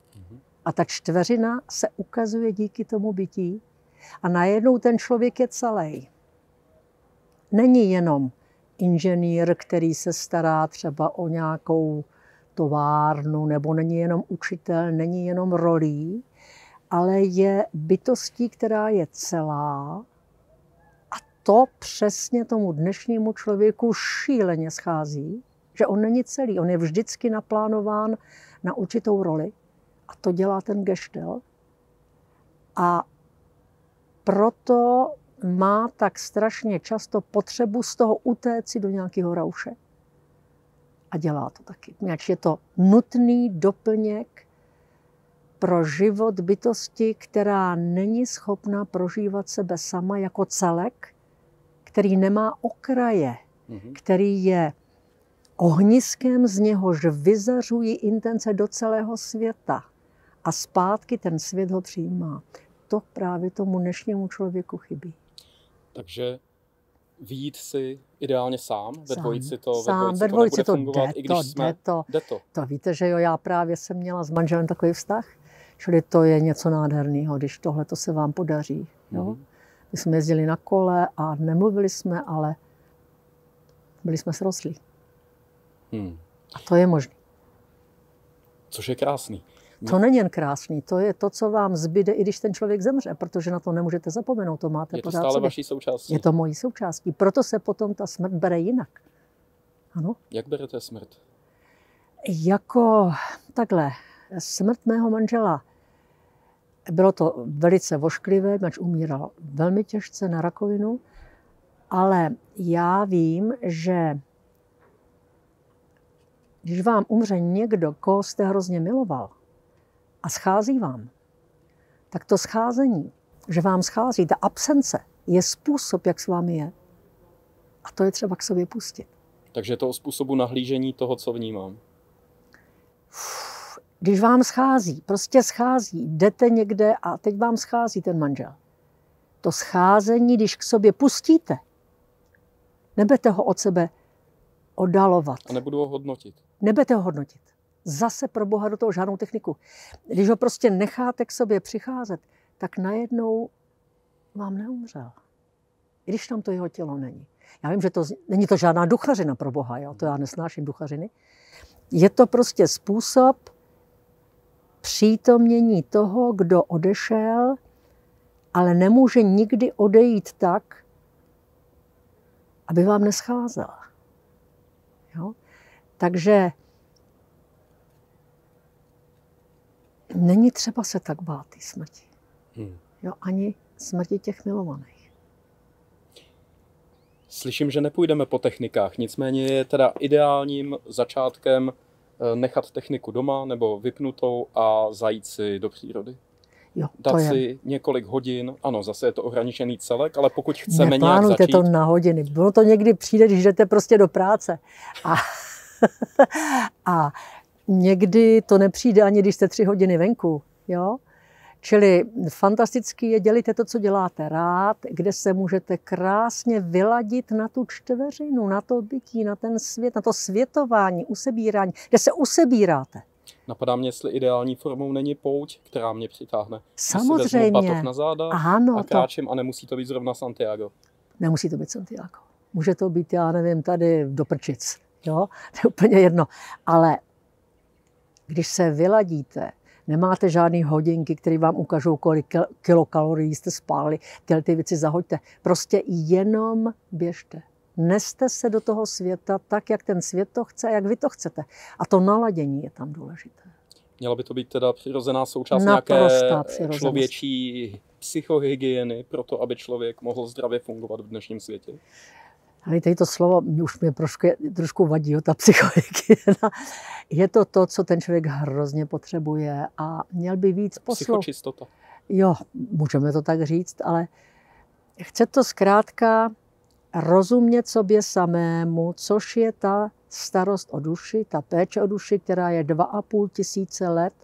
[SPEAKER 2] A ta čtveřina se ukazuje díky tomu bytí. A najednou ten člověk je celý. Není jenom inženýr, který se stará třeba o nějakou továrnu, nebo není jenom učitel, není jenom rolí, ale je bytostí, která je celá. A to přesně tomu dnešnímu člověku šíleně schází, že on není celý, on je vždycky naplánován na určitou roli. A to dělá ten geštel. A proto má tak strašně často potřebu z toho utéct do nějakého rauše. A dělá to taky. Poněvadž je to nutný doplněk pro život bytosti, která není schopna prožívat sebe sama jako celek, který nemá okraje, který je ohniskem, z něhož vyzařují intence do celého světa. A zpátky ten svět ho přijímá. To právě tomu dnešnímu člověku chybí.
[SPEAKER 1] Takže vyjít si ideálně sám, ve dvojici to
[SPEAKER 2] nebude
[SPEAKER 1] to fungovat,
[SPEAKER 2] jde,
[SPEAKER 1] i když jsme...
[SPEAKER 2] Jde to. To víte, že jo, já právě jsem měla s manželem takový vztah, čili to je něco nádherného, když tohle to se vám podaří. Jo? My jsme jezdili na kole a nemluvili jsme, ale byli jsme srostlí. A to je možné.
[SPEAKER 1] Což je krásný.
[SPEAKER 2] To není jen krásný, to je to, co vám zbyde, i když ten člověk zemře, protože na to nemůžete zapomenout, to máte pořád.
[SPEAKER 1] Je to stále vaší součástí.
[SPEAKER 2] Je to mojí součástí, proto se potom ta smrt bere jinak. Ano?
[SPEAKER 1] Jak berete smrt?
[SPEAKER 2] Jako takhle, smrt mého manžela, bylo to velice vošklivé, ač umíral velmi těžce na rakovinu, ale já vím, že když vám umře někdo, koho jste hrozně miloval, a schází vám, tak to scházení, že vám schází, ta absence, je způsob, jak s vámi je. A to je třeba k sobě pustit.
[SPEAKER 1] Takže je to o způsobu nahlížení toho, co vnímám.
[SPEAKER 2] Když vám schází, prostě schází, jdete někde a teď vám schází ten manžel. To scházení, když k sobě pustíte, nebudete ho od sebe oddalovat.
[SPEAKER 1] A nebudu ho hodnotit.
[SPEAKER 2] Nebudete ho hodnotit. Zase pro Boha do toho žádnou techniku. Když ho prostě necháte k sobě přicházet, tak najednou vám neumřel. I když tam to jeho tělo není. Já vím, že to není to žádná duchařina pro Boha, jo? To já nesnáším duchařiny. Je to prostě způsob přítomnění toho, kdo odešel, ale nemůže nikdy odejít tak, aby vám nescházel. Jo? Takže není třeba se tak bát té smrti. Jo, ani smrti těch milovaných.
[SPEAKER 1] Slyším, že nepůjdeme po technikách, nicméně je teda ideálním začátkem nechat techniku doma nebo vypnutou a zajít si do přírody.
[SPEAKER 2] Jo,
[SPEAKER 1] dát si několik hodin, ano, zase je to ohraničený celek, ale pokud chceme nějak začít...
[SPEAKER 2] to na hodiny. Ono to někdy přijde, když jdete prostě do práce. A někdy to nepřijde ani, když jste 3 hodiny venku. Jo? Čili fantastický je, dělejte to, co děláte rád, kde se můžete krásně vyladit na tu čtveřinu, na to bytí, na ten svět, na to světování, usebírání, kde se usebíráte.
[SPEAKER 1] Napadá mě, jestli ideální formou není pouť, která mě přitáhne.
[SPEAKER 2] Samozřejmě.
[SPEAKER 1] Si vezmu batoh na záda
[SPEAKER 2] ano,
[SPEAKER 1] a kráčím a nemusí to být zrovna Santiago.
[SPEAKER 2] Nemusí to být Santiago. Může to být, já nevím, tady do Prčic. Jo? To je úplně jedno. Ale když se vyladíte, nemáte žádný hodinky, které vám ukážou, kolik kilokalorií jste spálili, tyhle ty věci zahoďte. Prostě jenom běžte. Neste se do toho světa tak, jak ten svět to chce a jak vy to chcete. A to naladění je tam důležité. Měla
[SPEAKER 1] by to být teda přirozená součást nějaké člověčí psychohygieny, proto aby člověk mohl zdravě fungovat v dnešním světě?
[SPEAKER 2] Ale tady to slovo už mě trošku vadí, ta psychohygiena. Je to to, co ten člověk hrozně potřebuje a měl by víc
[SPEAKER 1] Psychočistota.
[SPEAKER 2] Jo, můžeme to tak říct, ale chce to zkrátka rozumět sobě samému, což je ta starost o duši, ta péče o duši, která je 2500 let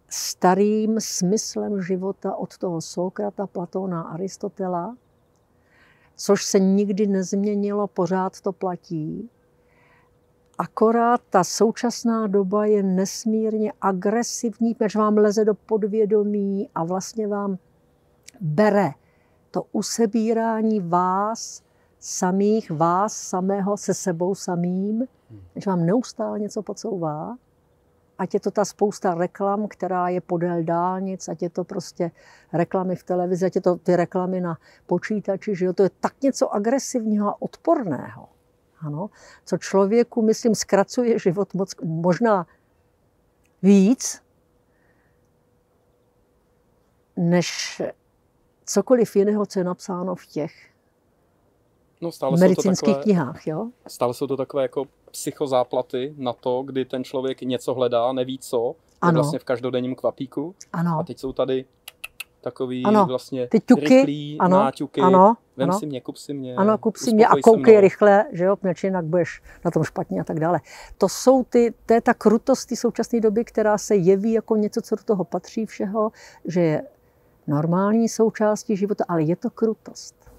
[SPEAKER 2] starým smyslem života od toho Sokrata, Platóna, Aristotela, což se nikdy nezměnilo, pořád to platí. Akorát ta současná doba je nesmírně agresivní, protože vám leze do podvědomí a vlastně vám bere to usebírání vás samých, vás samého se sebou samým, že vám neustále něco podsouvá. Ať je to ta spousta reklam, která je podél dálnic, ať je to prostě reklamy v televizi, ať je to ty reklamy na počítači, že jo, to je tak něco agresivního a odporného, ano, co člověku, myslím, zkracuje život možná víc, než cokoliv jiného, co je napsáno v těch medicínských knihách. Jo?
[SPEAKER 1] Stále jsou to takové jako psychozáplaty na to, kdy ten člověk něco hledá, neví co, je
[SPEAKER 2] Ano.
[SPEAKER 1] vlastně v každodenním kvapíku.
[SPEAKER 2] Ano.
[SPEAKER 1] A teď jsou tady takový
[SPEAKER 2] Ano.
[SPEAKER 1] vlastně
[SPEAKER 2] Ty ťuky,
[SPEAKER 1] rychlý
[SPEAKER 2] ano,
[SPEAKER 1] náťuky.
[SPEAKER 2] ano,
[SPEAKER 1] Vem
[SPEAKER 2] ano.
[SPEAKER 1] si mě, kup si mě.
[SPEAKER 2] Ano, kup si mě a
[SPEAKER 1] uspokoj se
[SPEAKER 2] koukej
[SPEAKER 1] mnou.
[SPEAKER 2] rychle, že jo, protože jinak budeš na tom špatně a tak dále. To je ta krutost té současné doby, která se jeví jako něco, co do toho patří všeho, že je normální součástí života, ale je to krutost.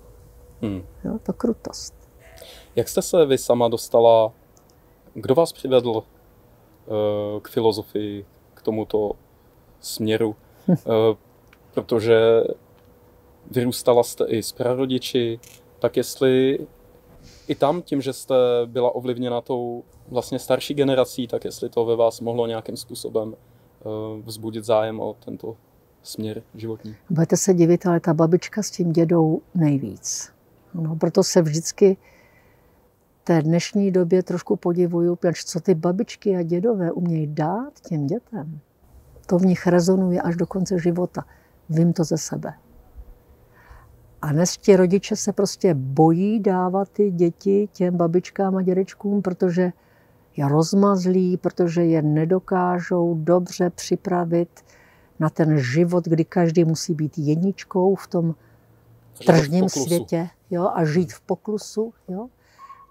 [SPEAKER 2] Jo, to krutost.
[SPEAKER 1] Jak jste se vy sama dostala, kdo vás přivedl k filozofii, k tomuto směru? Protože vyrůstala jste i s prarodiči, tak jestli i tam tím, že jste byla ovlivněna tou vlastně starší generací, tak jestli to ve vás mohlo nějakým způsobem vzbudit zájem o tento směr životní.
[SPEAKER 2] Budete se divit, ale ta babička s tím dědou nejvíc. No, proto se vždycky té dnešní době trošku podivuju, co ty babičky a dědové umějí dát těm dětem. To v nich rezonuje až do konce života. Vím to ze sebe. A dnes ti rodiče se prostě bojí dávat ty děti těm babičkám a dědečkům, protože je rozmazlí, protože je nedokážou dobře připravit na ten život, kdy každý musí být jedničkou v tom tržním světě, jo, a žít v poklusu. Jo.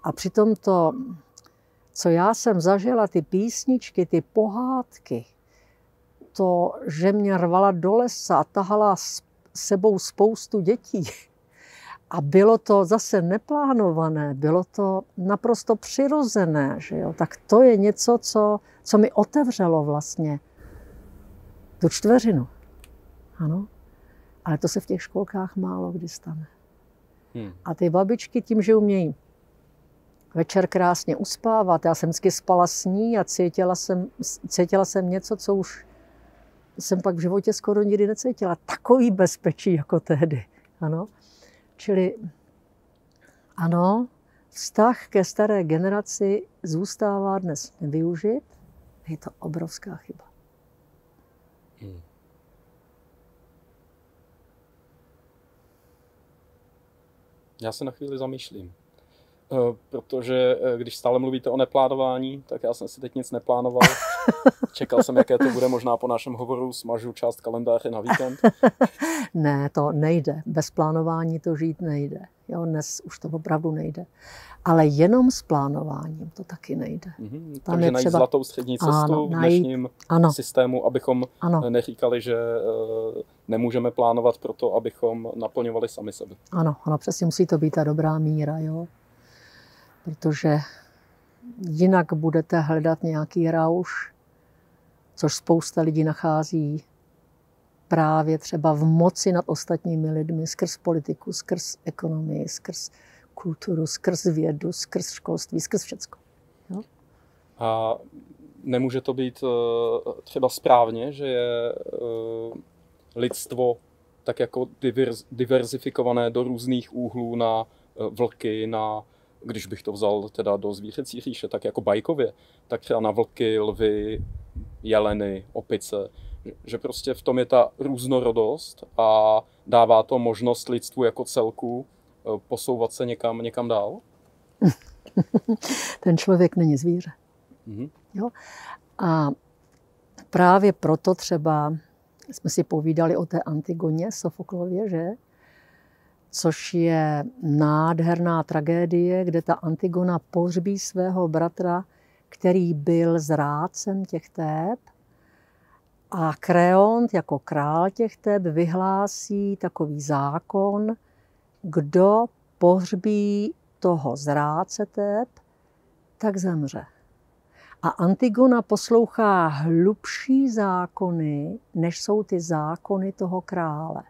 [SPEAKER 2] A přitom to, co já jsem zažila, ty písničky, ty pohádky, to, že mě rvala do lesa a tahala s sebou spoustu dětí. A bylo to zase neplánované, bylo to naprosto přirozené. Že jo? Tak to je něco, co mi otevřelo vlastně tu čtveřinu. Ano? Ale to se v těch školkách málo kdy stane. A ty babičky tím, že umějí večer krásně uspávat, já jsem vždycky spala s ní a cítila jsem něco, co už jsem pak v životě skoro nikdy necítila. Takový bezpečí jako tehdy. Ano? Čili ano, vztah ke staré generaci zůstává dnes nevyužit. Je to obrovská chyba.
[SPEAKER 1] Já se na chvíli zamýšlím. Protože když stále mluvíte o neplánování, tak já jsem si teď nic neplánoval. Čekal jsem, jaké to bude, možná po našem hovoru smažu část kalendáře na víkend.
[SPEAKER 2] Ne, to nejde. Bez plánování to žít nejde. Jo, dnes už to opravdu nejde. Ale jenom s plánováním to taky nejde.
[SPEAKER 1] Takže najít zlatou střední cestu v dnešním systému, abychom neříkali, že nemůžeme plánovat proto, abychom naplňovali sami sebe.
[SPEAKER 2] Ano, přesně musí to být ta dobrá míra, jo. Protože jinak budete hledat nějaký rauš, což spousta lidí nachází právě třeba v moci nad ostatními lidmi, skrz politiku, skrz ekonomii, skrz kulturu, skrz vědu, skrz školství, skrz všecko. Jo?
[SPEAKER 1] A nemůže to být třeba správně, že je lidstvo tak jako diverzifikované do různých úhlů na vlky, na, když bych to vzal teda do zvířecí říše, tak jako bajkově, tak třeba na vlky, lvy, jeleny, opice, že prostě v tom je ta různorodost a dává to možnost lidstvu jako celku posouvat se někam dál?
[SPEAKER 2] Ten člověk není zvíře. Jo? A právě proto třeba jsme si povídali o té Antigoně Sofoklově, že? Což je nádherná tragédie, kde ta Antigona pohřbí svého bratra, který byl zrádcem těch Téb. A Kreont jako král těch Téb vyhlásí takový zákon, kdo pohřbí toho zrádce Téb, tak zemře. A Antigona poslouchá hlubší zákony, než jsou ty zákony toho krále.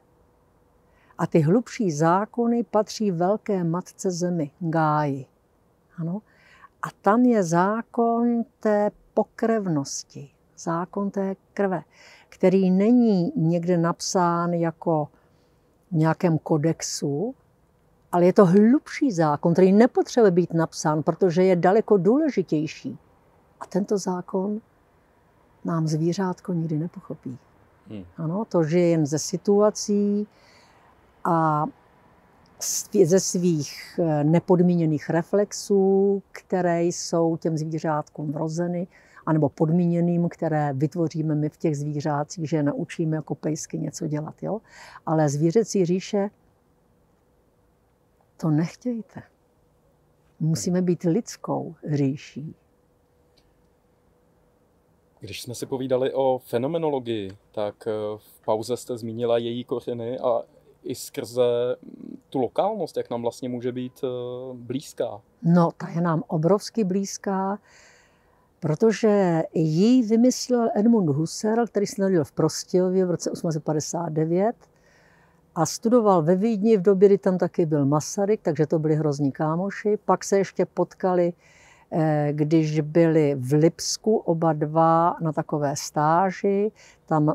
[SPEAKER 2] A ty hlubší zákony patří velké matce zemi, Gáji. Ano? A tam je zákon té pokrevnosti, zákon té krve, který není někde napsán jako v nějakém kodexu, ale je to hlubší zákon, který nepotřebuje být napsán, protože je daleko důležitější. A tento zákon nám zvířátko nikdy nepochopí. Ano, to žije jen ze situací a ze svých nepodmíněných reflexů, které jsou těm zvířátkům vrozeny, anebo podmíněným, které vytvoříme my v těch zvířátcích, že je naučíme jako pejsky něco dělat. Jo? Ale zvířecí říše, to nechtějte. Musíme být lidskou říší.
[SPEAKER 1] Když jsme si povídali o fenomenologii, tak v pauze jste zmínila její kořeny a i skrze tu lokálnost, jak nám vlastně může být blízká.
[SPEAKER 2] No, ta je nám obrovsky blízká, protože ji vymyslel Edmund Husserl, který se narodil v Prostějově v roce 1859 a studoval ve Vídni v době, kdy tam taky byl Masaryk, takže to byli hrozní kámoši. Pak se ještě potkali, když byli v Lipsku oba dva na takové stáži. Tam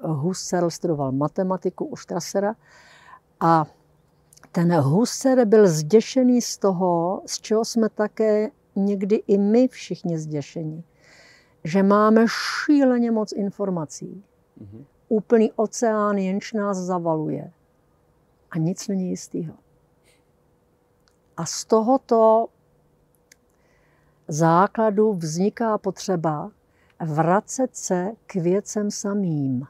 [SPEAKER 2] Husserl studoval matematiku u Strassera a ten Husserl byl zděšený z toho, z čeho jsme také někdy i my všichni zděšení, že máme šíleně moc informací. Úplný oceán jenž nás zavaluje. A nic není jistýho. A z tohoto základu vzniká potřeba vracet se k věcem samým.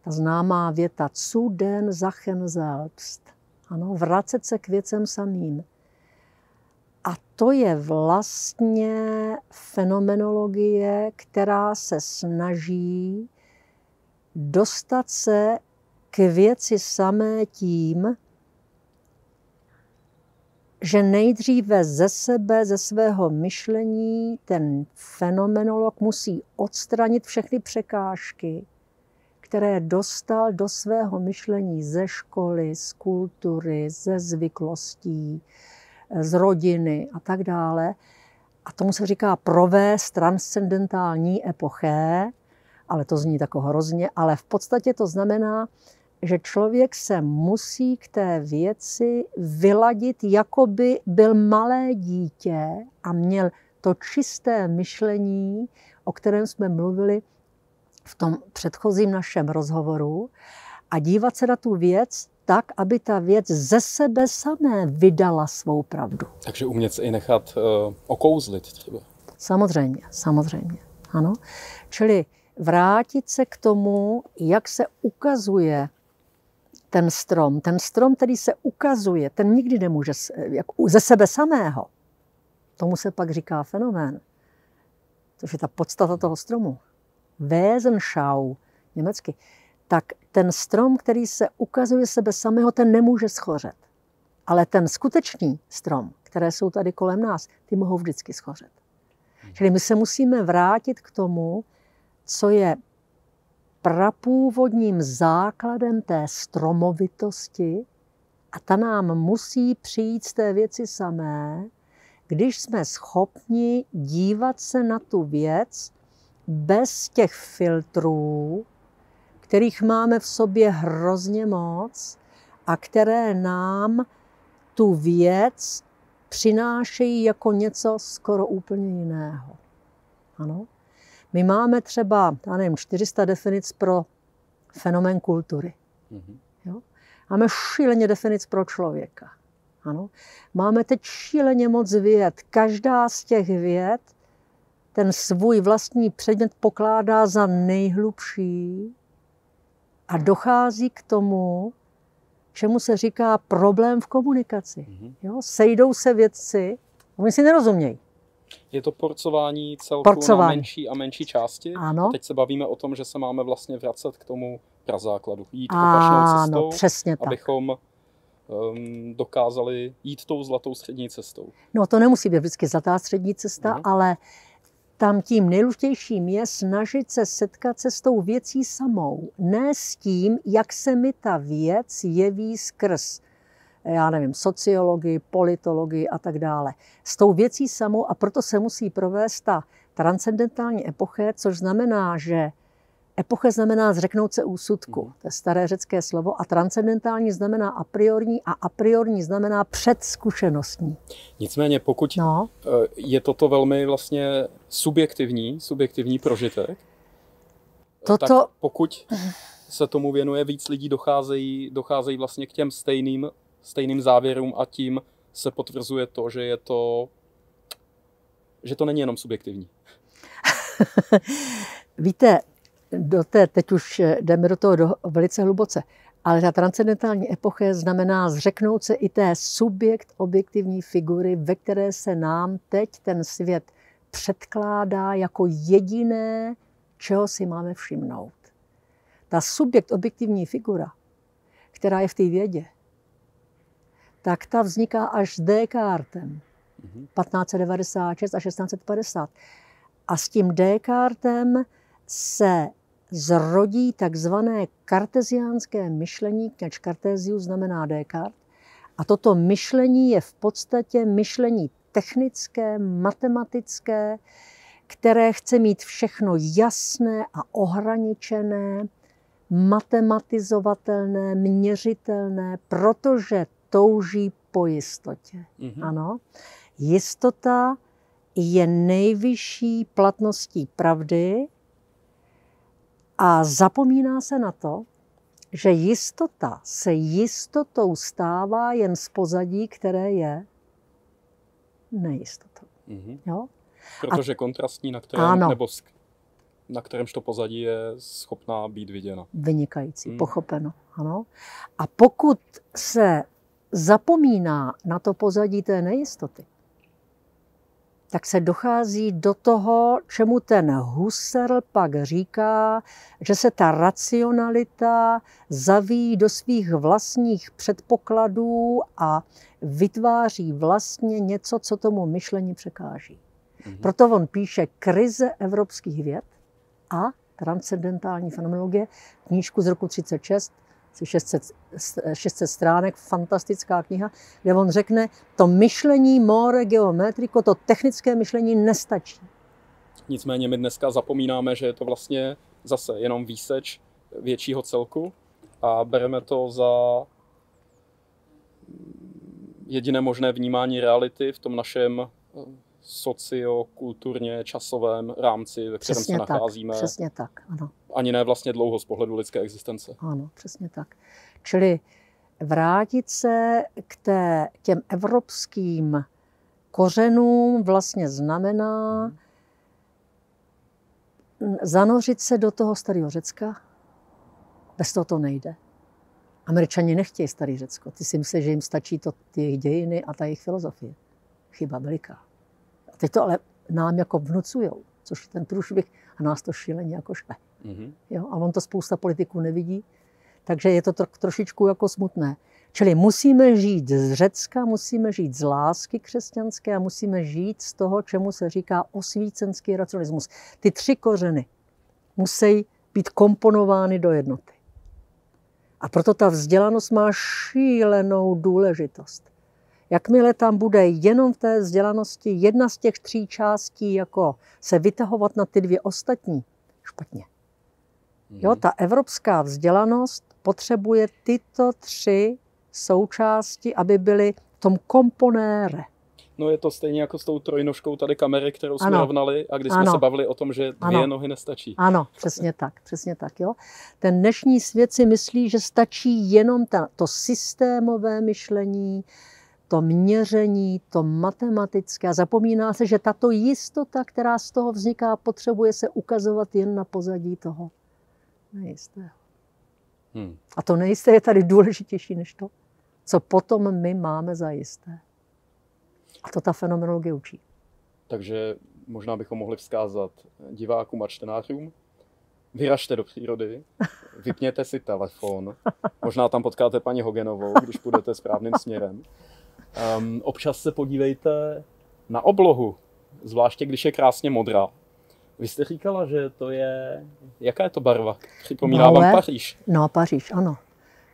[SPEAKER 2] Ta známá věta zu den Sachen selbst. Ano, vracet se k věcem samým. A to je vlastně fenomenologie, která se snaží dostat se k věci samé tím, že nejdříve ze sebe, ze svého myšlení, ten fenomenolog musí odstranit všechny překážky, které dostal do svého myšlení ze školy, z kultury, ze zvyklostí, z rodiny a tak dále. A tomu se říká provést transcendentální epoché, ale to zní tako hrozně, ale v podstatě to znamená, že člověk se musí k té věci vyladit, jako by byl malé dítě a měl to čisté myšlení, o kterém jsme mluvili v tom předchozím našem rozhovoru, a dívat se na tu věc tak, aby ta věc ze sebe samé vydala svou pravdu.
[SPEAKER 1] Takže umět se i nechat okouzlit třeba.
[SPEAKER 2] Samozřejmě, samozřejmě. Ano. Čili vrátit se k tomu, jak se ukazuje ten strom. Ten strom, který se ukazuje, ten nikdy nemůže ze sebe samého. Tomu se pak říká fenomén. Což je ta podstata toho stromu. Wesenschau, německy. Tak ten strom, který se ukazuje sebe samého, ten nemůže schořet. Ale ten skutečný strom, které jsou tady kolem nás, ty mohou vždycky schořet. Čili my se musíme vrátit k tomu, co je prapůvodním základem té stromovitosti, a ta nám musí přijít z té věci samé, když jsme schopni dívat se na tu věc bez těch filtrů, kterých máme v sobě hrozně moc a které nám tu věc přinášejí jako něco skoro úplně jiného. Ano? My máme třeba, já nevím, 400 definic pro fenomén kultury. Jo? Máme šíleně definic pro člověka. Ano? Máme teď šíleně moc věd. Každá z těch věd ten svůj vlastní předmět pokládá za nejhlubší a dochází k tomu, čemu se říká problém v komunikaci. Jo? Sejdou se vědci, oni si nerozumějí.
[SPEAKER 1] Je to porcování celku na menší a menší části.
[SPEAKER 2] Ano.
[SPEAKER 1] Teď se bavíme o tom, že se máme vlastně vracet k tomu prazákladu. Jít opačnou cestou,
[SPEAKER 2] přesně tak.
[SPEAKER 1] Abychom dokázali jít tou zlatou střední cestou.
[SPEAKER 2] No to nemusí být vždycky zlatá střední cesta, ale tam tím nejdůležitějším je snažit se setkat se s tou věcí samou. Ne s tím, jak se mi ta věc jeví skrz, já nevím, sociologii, politologii a tak dále. S tou věcí samou, a proto se musí provést ta transcendentální epoche, což znamená, že epoche znamená zřeknout se úsudku. To je staré řecké slovo. A transcendentální znamená a priorní a a priorní znamená předzkušenostní.
[SPEAKER 1] Nicméně, pokud je toto velmi vlastně subjektivní prožitek, tak pokud se tomu věnuje víc lidí, docházejí vlastně k těm stejným stejným závěrům a tím se potvrzuje to, že to není jenom subjektivní.
[SPEAKER 2] Víte, teď už jdeme do toho velice hluboce, ale ta transcendentální epocha znamená zřeknout se i té subjekt objektivní figury, ve které se nám teď ten svět předkládá jako jediné, čeho si máme všimnout. Ta subjekt objektivní figura, která je v té vědě, tak ta vzniká až s Descartem 1596 a 1650. A s tím Descartem se zrodí takzvané karteziánské myšlení, kněž Cartesius znamená Descartes. A toto myšlení je v podstatě myšlení technické, matematické, které chce mít všechno jasné a ohraničené, matematizovatelné, měřitelné, protože touží po jistotě. Ano, jistota je nejvyšší platností pravdy a zapomíná se na to, že jistota se jistotou stává jen z pozadí, které je nejistotou. Jo?
[SPEAKER 1] Protože kontrastní, na kterémž to pozadí je schopná být viděna.
[SPEAKER 2] Vynikající, pochopeno. Ano. A pokud se zapomíná na to pozadí té nejistoty, tak se dochází do toho, čemu ten Husserl pak říká, že se ta racionalita zavíjí do svých vlastních předpokladů a vytváří vlastně něco, co tomu myšlení překáží. Proto on píše Krize evropských věd a transcendentální fenomenologie, knížku z roku 1936, 600 stránek, fantastická kniha, kde on řekne, to myšlení more geometrico, to technické myšlení nestačí.
[SPEAKER 1] Nicméně my dneska zapomínáme, že je to vlastně zase jenom výseč většího celku a bereme to za jediné možné vnímání reality v tom našem sociokulturně časovém rámci, ve kterém se nacházíme.
[SPEAKER 2] Přesně tak, ano.
[SPEAKER 1] Ani ne vlastně dlouho z pohledu lidské existence.
[SPEAKER 2] Ano, přesně tak. Čili vrátit se k těm evropským kořenům vlastně znamená zanořit se do toho starého Řecka. Bez toho to nejde. Američani nechtějí starý Řecko. Ty si myslíš, že jim stačí ty jejich dějiny a ta jejich filozofie. Chyba veliká. A teď to ale nám jako vnucujou, což je ten průšvih a nás to šíleně jako šle. Jo? A on to spousta politiků nevidí, takže je to trošičku jako smutné. Čili musíme žít z Řecka, musíme žít z lásky křesťanské a musíme žít z toho, čemu se říká osvícenský racionalismus. Ty 3 kořeny musí být komponovány do jednoty. A proto ta vzdělanost má šílenou důležitost. Jakmile tam bude jenom v té vzdělanosti jedna z těch 3 částí jako se vytahovat na ty 2 ostatní, špatně. Jo, ta evropská vzdělanost potřebuje tyto 3 součásti, aby byly v tom komponére.
[SPEAKER 1] No je to stejně jako s tou trojnožkou tady kamery, kterou jsme rovnali a když jsme se bavili o tom, že 2 nohy nestačí.
[SPEAKER 2] Ano, přesně tak. Jo. Ten dnešní svět si myslí, že stačí jenom to systémové myšlení, to měření, to matematické. A zapomíná se, že tato jistota, která z toho vzniká, potřebuje se ukazovat jen na pozadí toho nejistého. A to nejisté je tady důležitější než to, co potom my máme za jisté. A to ta fenomenologie učí.
[SPEAKER 1] Takže možná bychom mohli vzkázat divákům a čtenářům, vyražte do přírody, vypněte si telefon, možná tam potkáte paní Hogenovou, když půjdete správným směrem. Občas se podívejte na oblohu, zvláště když je krásně modrá. Vy jste říkala, že to je... Jaká je to barva? Připomíná vám Paříž.
[SPEAKER 2] No, Paříž, ano.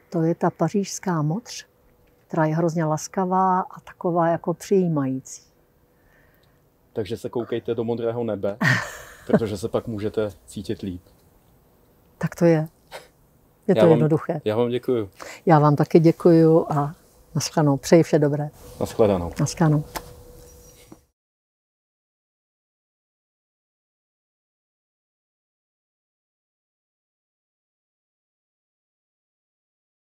[SPEAKER 2] To je ta pařížská modř, která je hrozně laskavá a taková jako přijímající.
[SPEAKER 1] Takže se koukejte do modrého nebe, protože se pak můžete cítit líp.
[SPEAKER 2] Tak to je. Je to jednoduché.
[SPEAKER 1] Já vám děkuju.
[SPEAKER 2] Já vám taky děkuju a nashledanou. Přeji vše dobré.
[SPEAKER 1] Nashledanou.
[SPEAKER 2] Nashledanou.